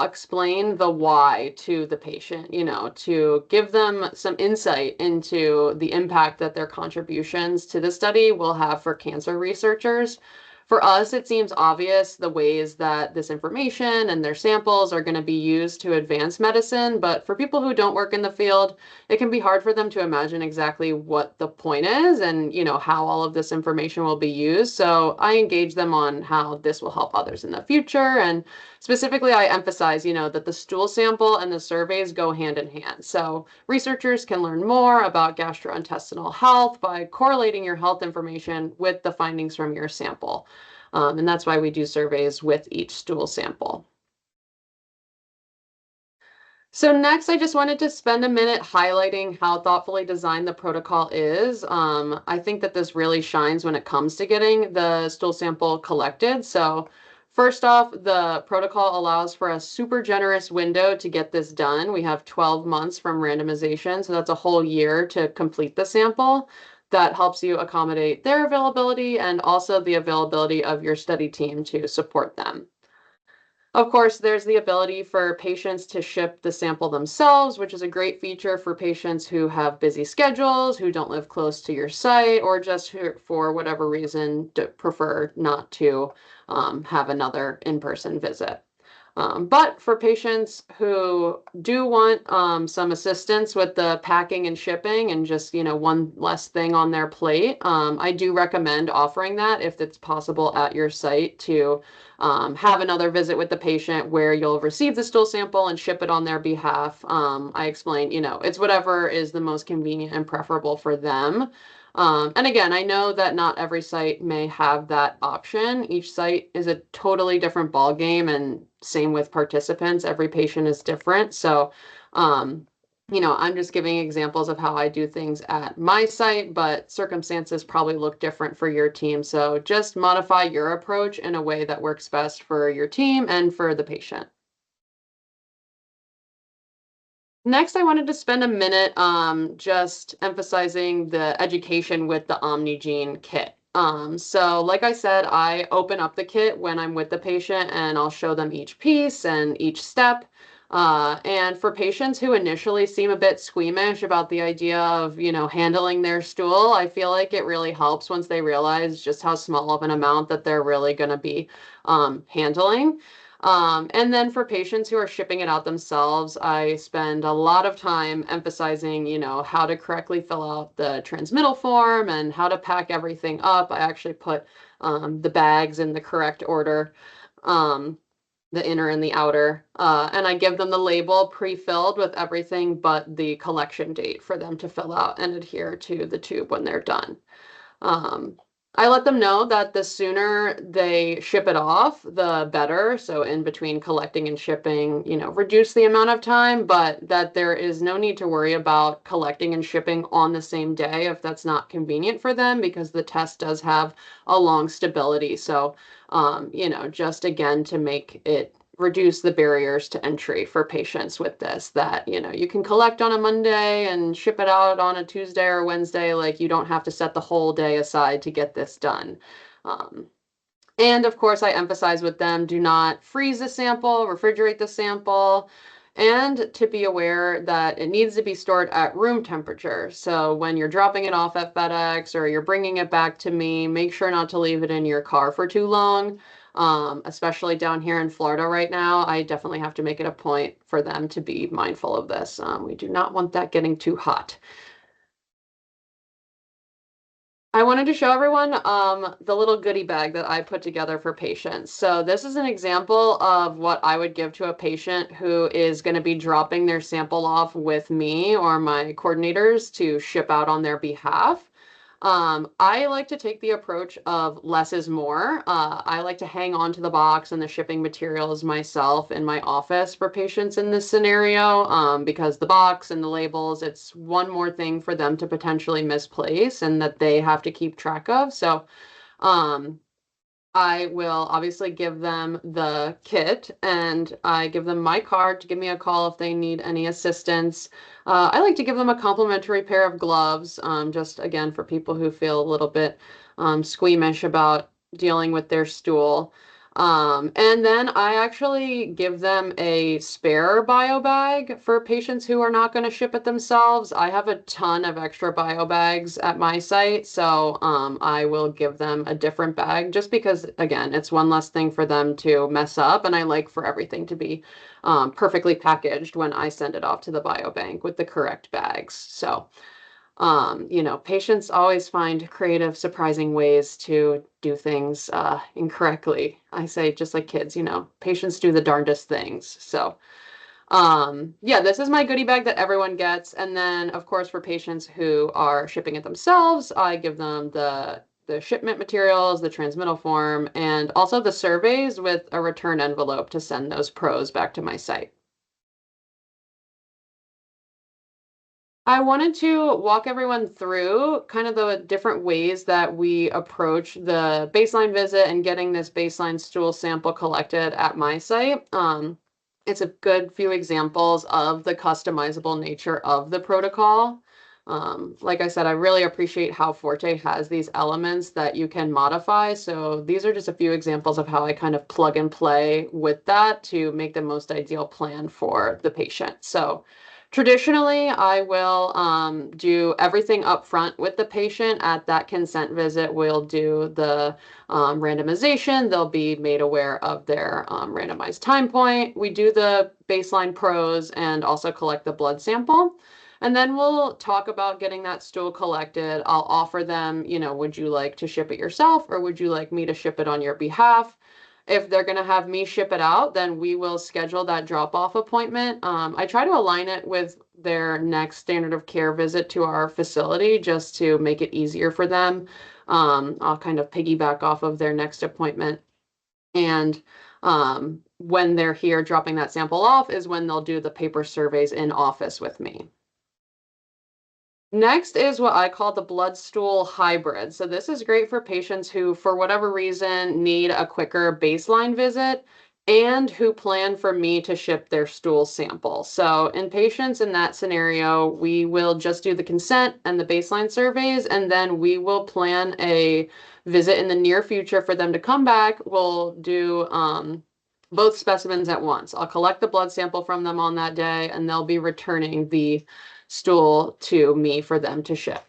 explain the why to the patient, to give them some insight into the impact that their contributions to the study will have for cancer researchers. For us, it seems obvious the ways that this information and their samples are going to be used to advance medicine, but for people who don't work in the field, it can be hard for them to imagine exactly what the point is and, how all of this information will be used. So I engage them on how this will help others in the future. And specifically, I emphasize, that the stool sample and the surveys go hand in hand. So researchers can learn more about gastrointestinal health by correlating your health information with the findings from your sample. And that's why we do surveys with each stool sample. So next, I just wanted to spend a minute highlighting how thoughtfully designed the protocol is. I think that this really shines when it comes to getting the stool sample collected. So first off, the protocol allows for a super generous window to get this done. We have 12 months from randomization, so that's a whole year to complete the sample. That helps you accommodate their availability and also the availability of your study team to support them. Of course, there's the ability for patients to ship the sample themselves, which is a great feature for patients who have busy schedules, who don't live close to your site, or just who, for whatever reason, prefer not to have another in-person visit. But for patients who do want some assistance with the packing and shipping and just, one less thing on their plate, I do recommend offering that if it's possible at your site to have another visit with the patient where you'll receive the stool sample and ship it on their behalf. I explained, it's whatever is the most convenient and preferable for them. And again, I know that not every site may have that option. Each site is a totally different ballgame, and same with participants. Every patient is different. So, I'm just giving examples of how I do things at my site, but circumstances probably look different for your team. So just modify your approach in a way that works best for your team and for the patient. Next, I wanted to spend a minute just emphasizing the education with the OmniGene kit. So like I said, I open up the kit when I'm with the patient and I'll show them each piece and each step. And for patients who initially seem a bit squeamish about the idea of, handling their stool, I feel like it really helps once they realize just how small of an amount that they're really going to be handling. And then for patients who are shipping it out themselves, I spend a lot of time emphasizing, how to correctly fill out the transmittal form and how to pack everything up. I actually put the bags in the correct order, the inner and the outer, and I give them the label pre-filled with everything but the collection date for them to fill out and adhere to the tube when they're done. I let them know that the sooner they ship it off, the better. So in between collecting and shipping, reduce the amount of time, but that there is no need to worry about collecting and shipping on the same day if that's not convenient for them, because the test does have a long stability. So, just again, to make it reduce the barriers to entry for patients with this, that, you can collect on a Monday and ship it out on a Tuesday or Wednesday. Like, you don't have to set the whole day aside to get this done. And of course, I emphasize with them, do not freeze the sample, refrigerate the sample. and to be aware that it needs to be stored at room temperature. So when you're dropping it off at FedEx or you're bringing it back to me, make sure not to leave it in your car for too long. Especially down here in Florida right now, I definitely have to make it a point for them to be mindful of this. We do not want that getting too hot. I wanted to show everyone the little goodie bag that I put together for patients. So this is an example of what I would give to a patient who is going to be dropping their sample off with me or my coordinators to ship out on their behalf. I like to take the approach of less is more. I like to hang on to the box and the shipping materials myself in my office for patients in this scenario, because the box and the labels, it's one more thing for them to potentially misplace and that they have to keep track of. So I will obviously give them the kit and I give them my card to give me a call if they need any assistance. I like to give them a complimentary pair of gloves, just again for people who feel a little bit squeamish about dealing with their stool. And then I actually give them a spare bio bag for patients who are not going to ship it themselves. I have a ton of extra bio bags at my site, so I will give them a different bag just because, again, it's one less thing for them to mess up, and I like for everything to be perfectly packaged when I send it off to the biobank with the correct bags. So you know, patients always find creative, surprising ways to do things incorrectly. I say, just like kids, you know, patients do the darndest things. So, yeah, this is my goodie bag that everyone gets. And then, of course, for patients who are shipping it themselves, I give them the shipment materials, the transmittal form, and also the surveys with a return envelope to send those pros back to my site. I wanted to walk everyone through kind of the different ways that we approach the baseline visit and getting this baseline stool sample collected at my site. It's a good few examples of the customizable nature of the protocol. Like I said, I really appreciate how FORTE has these elements that you can modify. So these are just a few examples of how I kind of plug and play with that to make the most ideal plan for the patient. So traditionally, I will do everything up front with the patient. At that consent visit, we'll do the randomization. They'll be made aware of their randomized time point. We do the baseline pros and also collect the blood sample. And then we'll talk about getting that stool collected. I'll offer them, you know, would you like to ship it yourself or would you like me to ship it on your behalf? If they're going to have me ship it out, then we will schedule that drop-off appointment. I try to align it with their next standard of care visit to our facility just to make it easier for them. I'll kind of piggyback off of their next appointment. And when they're here dropping that sample off is when they'll do the paper surveys in office with me. Next is what I call the blood stool hybrid. So this is great for patients who, for whatever reason, need a quicker baseline visit and who plan for me to ship their stool sample. So in patients in that scenario, we will just do the consent and the baseline surveys, and then we will plan a visit in the near future for them to come back. We'll do both specimens at once. I'll collect the blood sample from them on that day, and they'll be returning the stool to me for them to ship.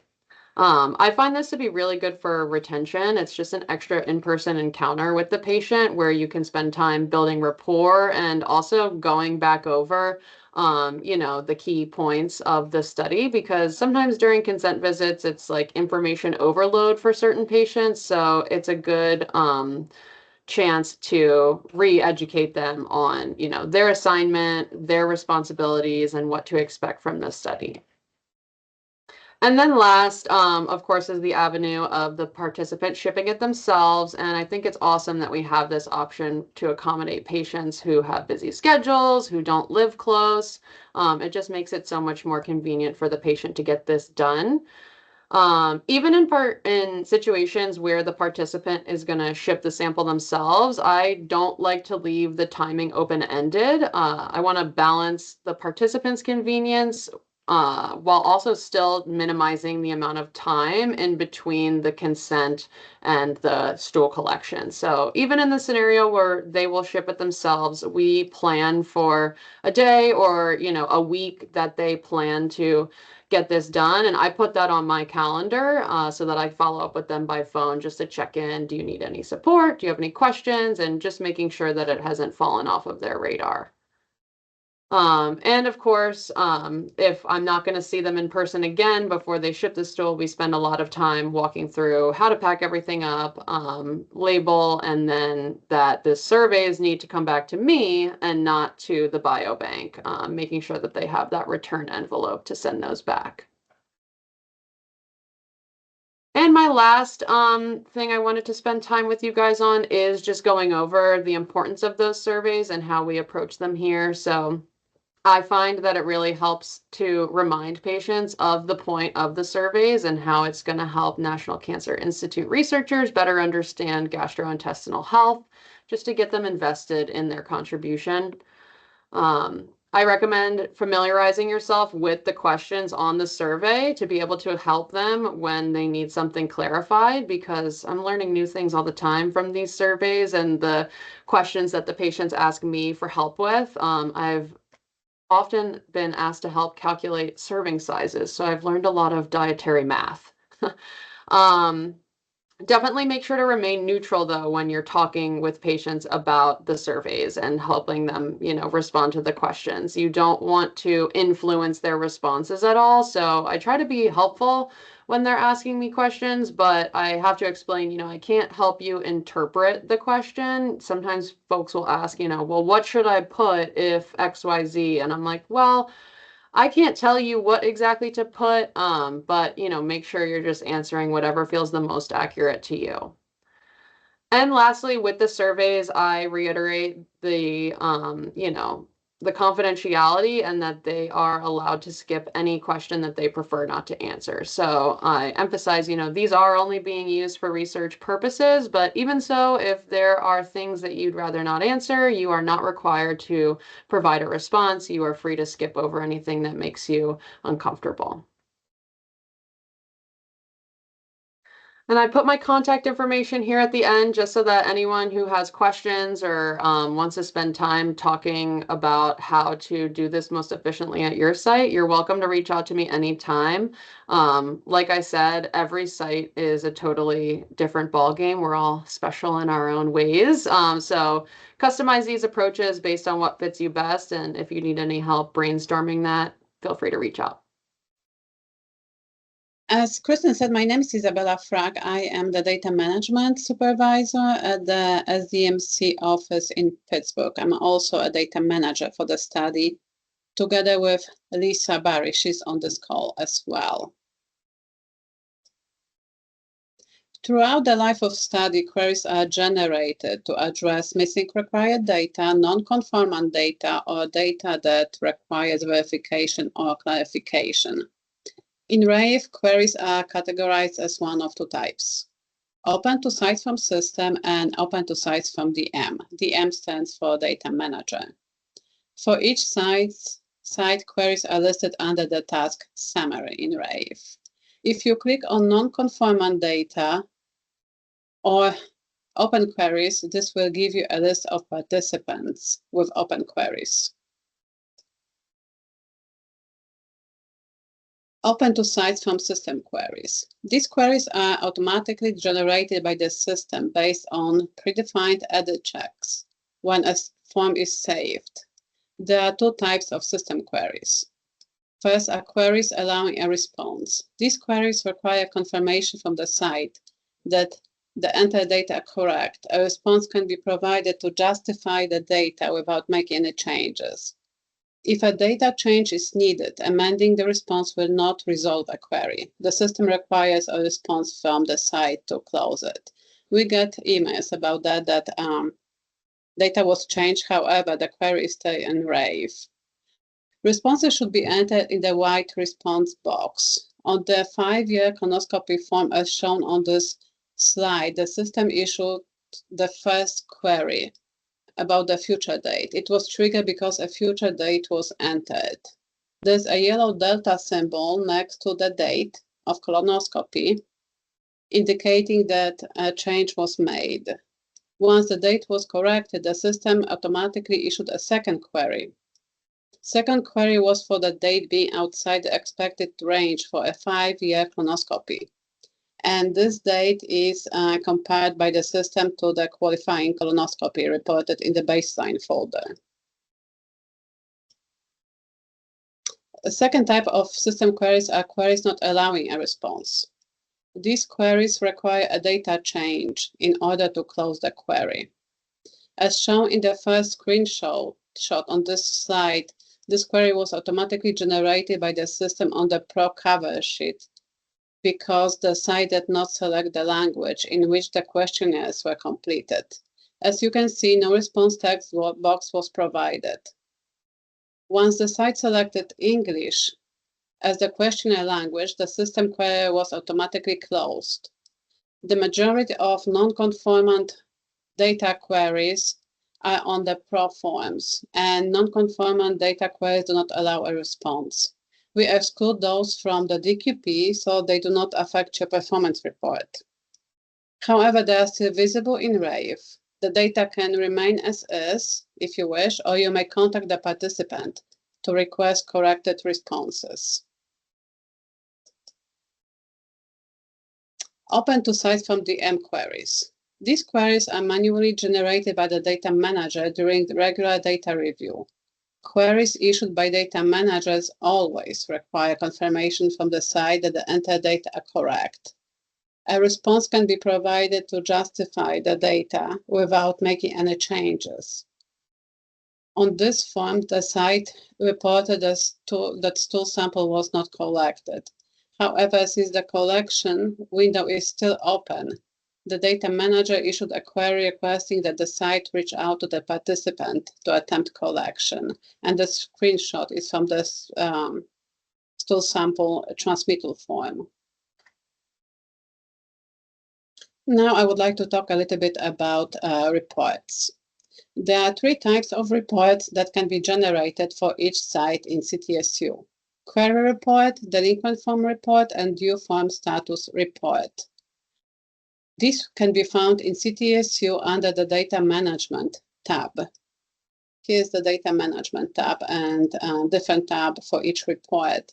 I find this to be really good for retention. It's just an extra in-person encounter with the patient where you can spend time building rapport and also going back over, you know, the key points of the study, because sometimes during consent visits, it's like information overload for certain patients. So it's a good chance to re-educate them on, you know, their assignment, their responsibilities, and what to expect from this study. And then last, of course, is the avenue of the participant shipping it themselves. And I think it's awesome that we have this option to accommodate patients who have busy schedules, who don't live close. It just makes it so much more convenient for the patient to get this done. Even in situations where the participant is going to ship the sample themselves, I don't like to leave the timing open-ended. I want to balance the participant's convenience while also still minimizing the amount of time in between the consent and the stool collection. So even in the scenario where they will ship it themselves, we plan for a day or, a week that they plan to get this done. And I put that on my calendar so that I follow up with them by phone just to check in. Do you need any support? Do you have any questions? And just making sure that it hasn't fallen off of their radar. And of course, if I'm not going to see them in person again before they ship the stool, we spend a lot of time walking through how to pack everything up, label, and then that the surveys need to come back to me and not to the biobank, making sure that they have that return envelope to send those back. And my last thing I wanted to spend time with you guys on is just going over the importance of those surveys and how we approach them here. So I find that it really helps to remind patients of the point of the surveys and how it's going to help National Cancer Institute researchers better understand gastrointestinal health, just to get them invested in their contribution. I recommend familiarizing yourself with the questions on the survey to be able to help them when they need something clarified, because I'm learning new things all the time from these surveys and the questions that the patients ask me for help with. I've often been asked to help calculate serving sizes, so I've learned a lot of dietary math. Definitely make sure to remain neutral, though, when you're talking with patients about the surveys and helping them, respond to the questions. You don't want to influence their responses at all. So I try to be helpful when they're asking me questions, but I have to explain, I can't help you interpret the question. Sometimes folks will ask, well, what should I put if XYZ? And I'm like, well, I can't tell you what exactly to put, but, make sure you're just answering whatever feels the most accurate to you. And lastly, with the surveys, I reiterate the, the confidentiality and that they are allowed to skip any question that they prefer not to answer. So I emphasize, these are only being used for research purposes, but even so, if there are things that you'd rather not answer, you are not required to provide a response. You are free to skip over anything that makes you uncomfortable. And I put my contact information here at the end just so that anyone who has questions or wants to spend time talking about how to do this most efficiently at your site, you're welcome to reach out to me anytime. Like I said, every site is a totally different ballgame. We're all special in our own ways. So customize these approaches based on what fits you best. And if you need any help brainstorming that, feel free to reach out. As Kristen said, my name is Isabella Frag. I am the data management supervisor at the SDMC office in Pittsburgh. I'm also a data manager for the study, together with Lisa Barry. She's on this call as well. Throughout the life of study, queries are generated to address missing required data, non-conformant data, or data that requires verification or clarification. In Rave, queries are categorized as one of two types: open to sites from system and open to sites from DM. DM stands for data manager. For each site queries are listed under the task summary in Rave. If you click on non-conformant data or open queries, this will give you a list of participants with open queries. Open to sites from system queries. These queries are automatically generated by the system based on predefined edit checks when a form is saved. There are two types of system queries. First are queries allowing a response. These queries require confirmation from the site that the entered data are correct. A response can be provided to justify the data without making any changes. If a data change is needed, amending the response will not resolve a query. The system requires a response from the site to close it. We get emails about that data was changed, however, the query is still in Rave. Responses should be entered in the white response box. On the 5-year colonoscopy form as shown on this slide, the system issued the first query about the future date. It was triggered because a future date was entered. There's a yellow delta symbol next to the date of colonoscopy, indicating that a change was made. Once the date was corrected, the system automatically issued a second query. Second query was for the date being outside the expected range for a 5-year colonoscopy. And this date is compared by the system to the qualifying colonoscopy reported in the baseline folder. A second type of system queries are queries not allowing a response. These queries require a data change in order to close the query. As shown in the first screenshot on this slide, this query was automatically generated by the system on the Pro cover sheet because the site did not select the language in which the questionnaires were completed. As you can see, no response text box was provided. Once the site selected English as the questionnaire language, the system query was automatically closed. The majority of non-conformant data queries are on the Pro forms, and non-conformant data queries do not allow a response. We exclude those from the DQP so they do not affect your performance report. However, they are still visible in Rave. The data can remain as is if you wish, or you may contact the participant to request corrected responses. Open to sites from DM queries. These queries are manually generated by the data manager during the regular data review. Queries issued by data managers always require confirmation from the site that the entered data are correct. A response can be provided to justify the data without making any changes. On this form, the site reported that stool sample was not collected. However, since the collection window is still open, the data manager issued a query requesting that the site reach out to the participant to attempt collection. And the screenshot is from the stool sample transmittal form. Now I would like to talk a little bit about reports. There are 3 types of reports that can be generated for each site in CTSU. Query report, delinquent form report, and due form status report. These can be found in CTSU under the Data Management tab. Here's the Data Management tab and different tab for each report.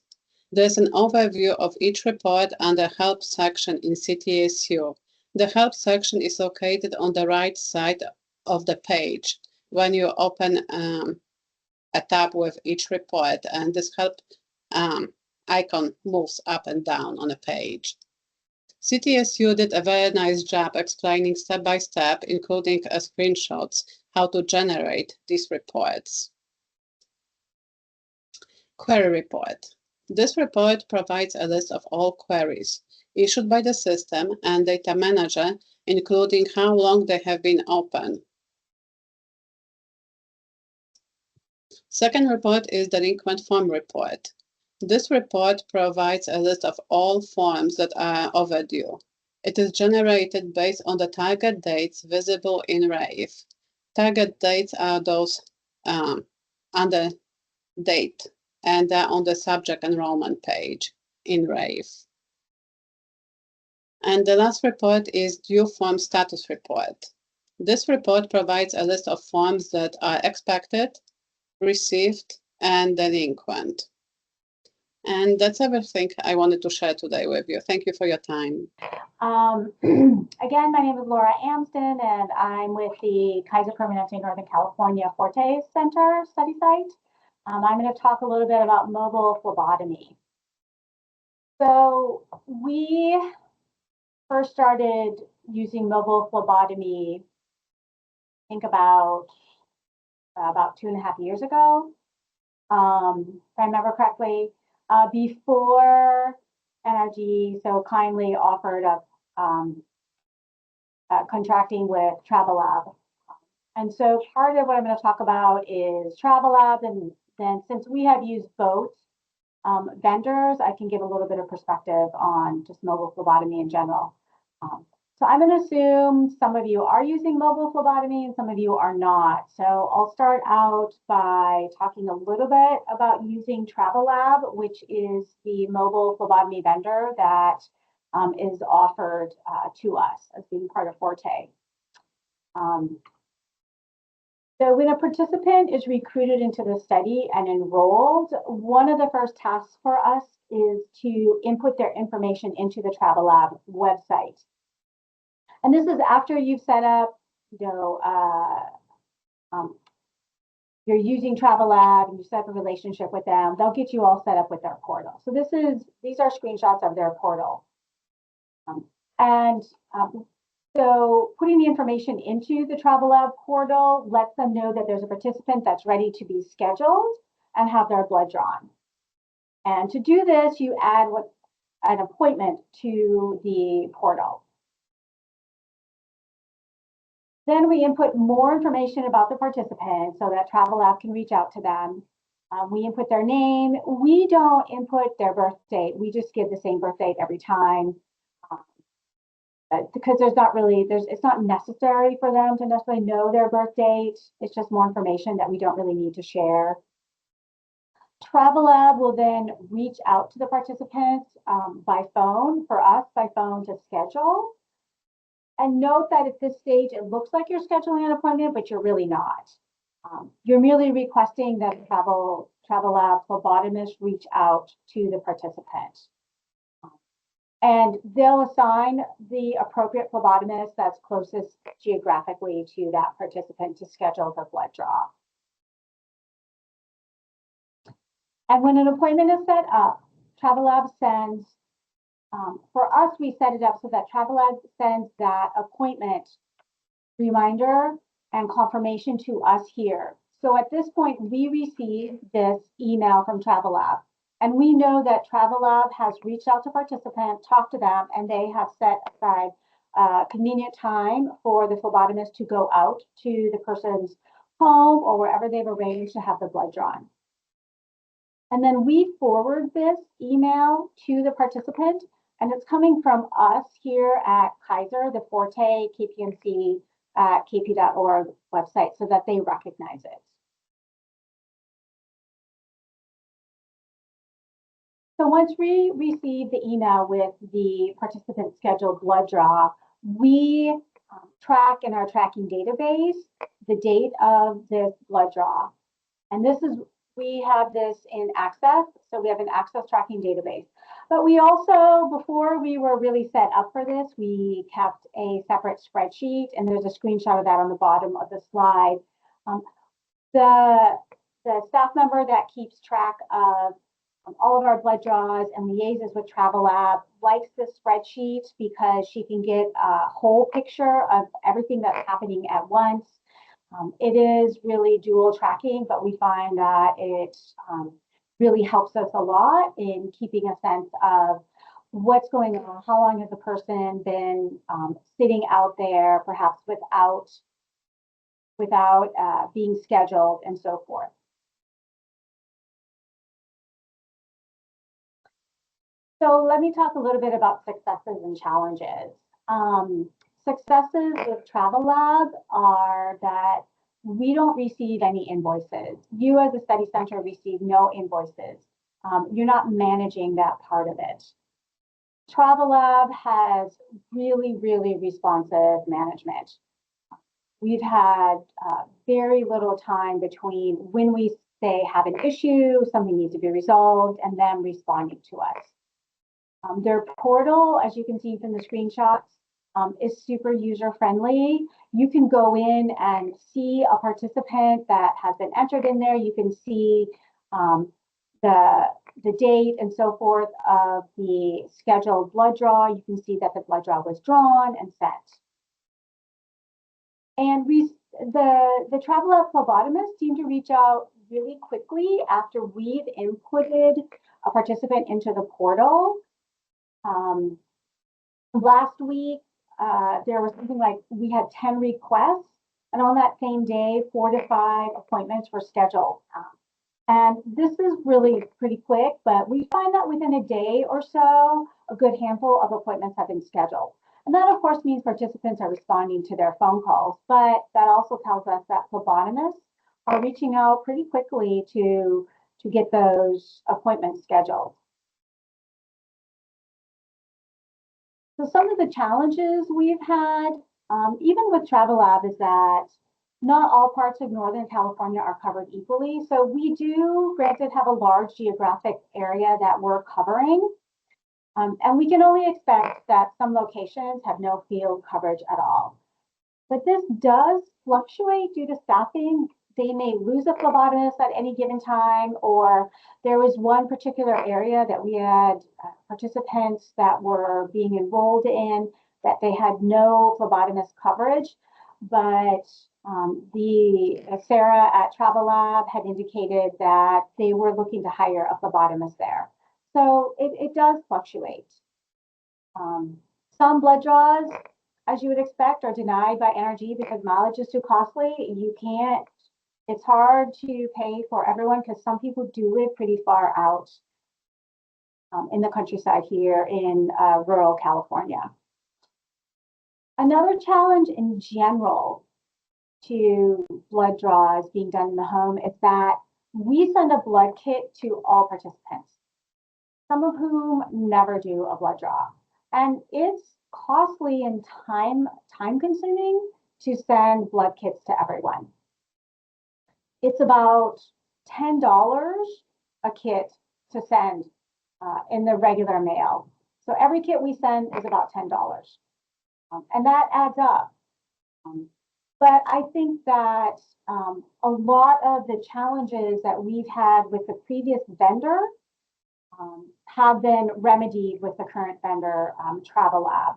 There's an overview of each report under Help section in CTSU. The Help section is located on the right side of the page when you open a tab with each report, and this Help icon moves up and down on a page. CTSU did a very nice job explaining step by step, including screenshots, how to generate these reports. Query report. This report provides a list of all queries issued by the system and data manager, including how long they have been open. Second report is the delinquent form report. This report provides a list of all forms that are overdue. It is generated based on the target dates visible in Rave. Target dates are those under date, and they're on the subject enrollment page in Rave. And the last report is due form status report. This report provides a list of forms that are expected, received, and delinquent. And that's everything I wanted to share today with you. Thank you for your time. Again, my name is Laura Amsden, and I'm with the Kaiser Permanente Northern California FORTE Center study site. I'm going to talk a little bit about mobile phlebotomy. So we first started using mobile phlebotomy, I think about 2.5 years ago, if I remember correctly, before NRG so kindly offered up contracting with Travelab. And so part of what I'm going to talk about is Travelab, and then since we have used both vendors, I can give a little bit of perspective on just mobile phlebotomy in general. So I'm going to assume some of you are using mobile phlebotomy and some of you are not. So I'll start out by talking a little bit about using Travelab, which is the mobile phlebotomy vendor that is offered to us as being part of FORTE. So when a participant is recruited into the study and enrolled, one of the first tasks for us is to input their information into the Travelab website. And this is after you've set up, you're using Travelab and you set up a relationship with them. They'll get you all set up with their portal. So these are screenshots of their portal. So putting the information into the Travelab portal lets them know that there's a participant that's ready to be scheduled and have their blood drawn. And to do this, you add an appointment to the portal. Then we input more information about the participant so that Travelab can reach out to them. We input their name. We don't input their birth date. We just give the same birth date every time because it's not necessary for them to necessarily know their birth date. It's just more information that we don't really need to share. Travelab will then reach out to the participants by phone, for us by phone to schedule. And note that at this stage, it looks like you're scheduling an appointment, but you're really not. You're merely requesting that Travelab phlebotomist reach out to the participant. And they'll assign the appropriate phlebotomist that's closest geographically to that participant to schedule the blood draw. And when an appointment is set up, Travelab sends for us, we set it up so that Travelab sends that appointment reminder and confirmation to us here. So at this point, we receive this email from Travelab, and we know that Travelab has reached out to participants, talked to them, and they have set aside a convenient time for the phlebotomist to go out to the person's home or wherever they've arranged to have the blood drawn. And then we forward this email to the participant, and it's coming from us here at Kaiser, the FORTE KPMC at kp.org website, so that they recognize it. So once we receive the email with the participant scheduled blood draw, we track in our tracking database the date of this blood draw. And we have this in Access, so we have an Access tracking database. But we also, before we were really set up for this, we kept a separate spreadsheet, and there's a screenshot of that on the bottom of the slide. The staff member that keeps track of all of our blood draws and liaises with Travelab likes this spreadsheet because she can get a whole picture of everything that's happening at once. It is really dual tracking, but we find that it really helps us a lot in keeping a sense of what's going on, how long has the person been sitting out there, perhaps without being scheduled, and so forth. So let me talk a little bit about successes and challenges. Successes with Travelab are that we don't receive any invoices. You as a study center receive no invoices. You're not managing that part of it. Travelab has really, really responsive management. We've had very little time between when we say have an issue, something needs to be resolved, and them responding to us. Their portal, as you can see from the screenshots, is super user-friendly. You can go in and see a participant that has been entered in there. You can see the date and so forth of the scheduled blood draw. You can see that the blood draw was drawn and sent. And the Travelab phlebotomists seem to reach out really quickly after we've inputted a participant into the portal. Last week, there was something like we had 10 requests, and on that same day, 4 to 5 appointments were scheduled. And this is really pretty quick, but we find that within a day or so, a good handful of appointments have been scheduled. And that, of course, means participants are responding to their phone calls, but that also tells us that phlebotomists are reaching out pretty quickly to get those appointments scheduled. So some of the challenges we've had, even with TravelLab, is that not all parts of Northern California are covered equally. So we do, granted, have a large geographic area that we're covering. And we can only expect that some locations have no field coverage at all. But this does fluctuate due to staffing. They may lose a phlebotomist at any given time, or there was one particular area that we had participants that were being enrolled in that they had no phlebotomist coverage, but Sarah at TravelLab had indicated that they were looking to hire a phlebotomist there. So it does fluctuate. Some blood draws, as you would expect, are denied by NRG because mileage is too costly. You can't, it's hard to pay for everyone because some people do live pretty far out in the countryside here in rural California. Another challenge in general to blood draws being done in the home is that we send a blood kit to all participants, some of whom never do a blood draw. And it's costly and time consuming to send blood kits to everyone. It's about $10 a kit to send in the regular mail. So every kit we send is about $10. And that adds up. But I think that a lot of the challenges that we've had with the previous vendor have been remedied with the current vendor, TravelLab.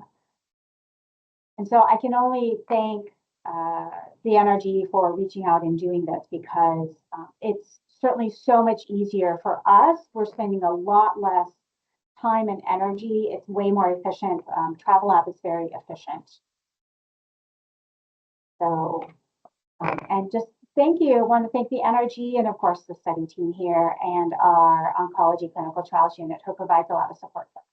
And so I can only thank the NRG for reaching out and doing this because it's certainly so much easier for us. We're spending a lot less time and energy. It's way more efficient. TravelLab is very efficient. So, and just thank you. I want to thank the NRG and of course the study team here and our oncology clinical trials unit who provides a lot of support for us.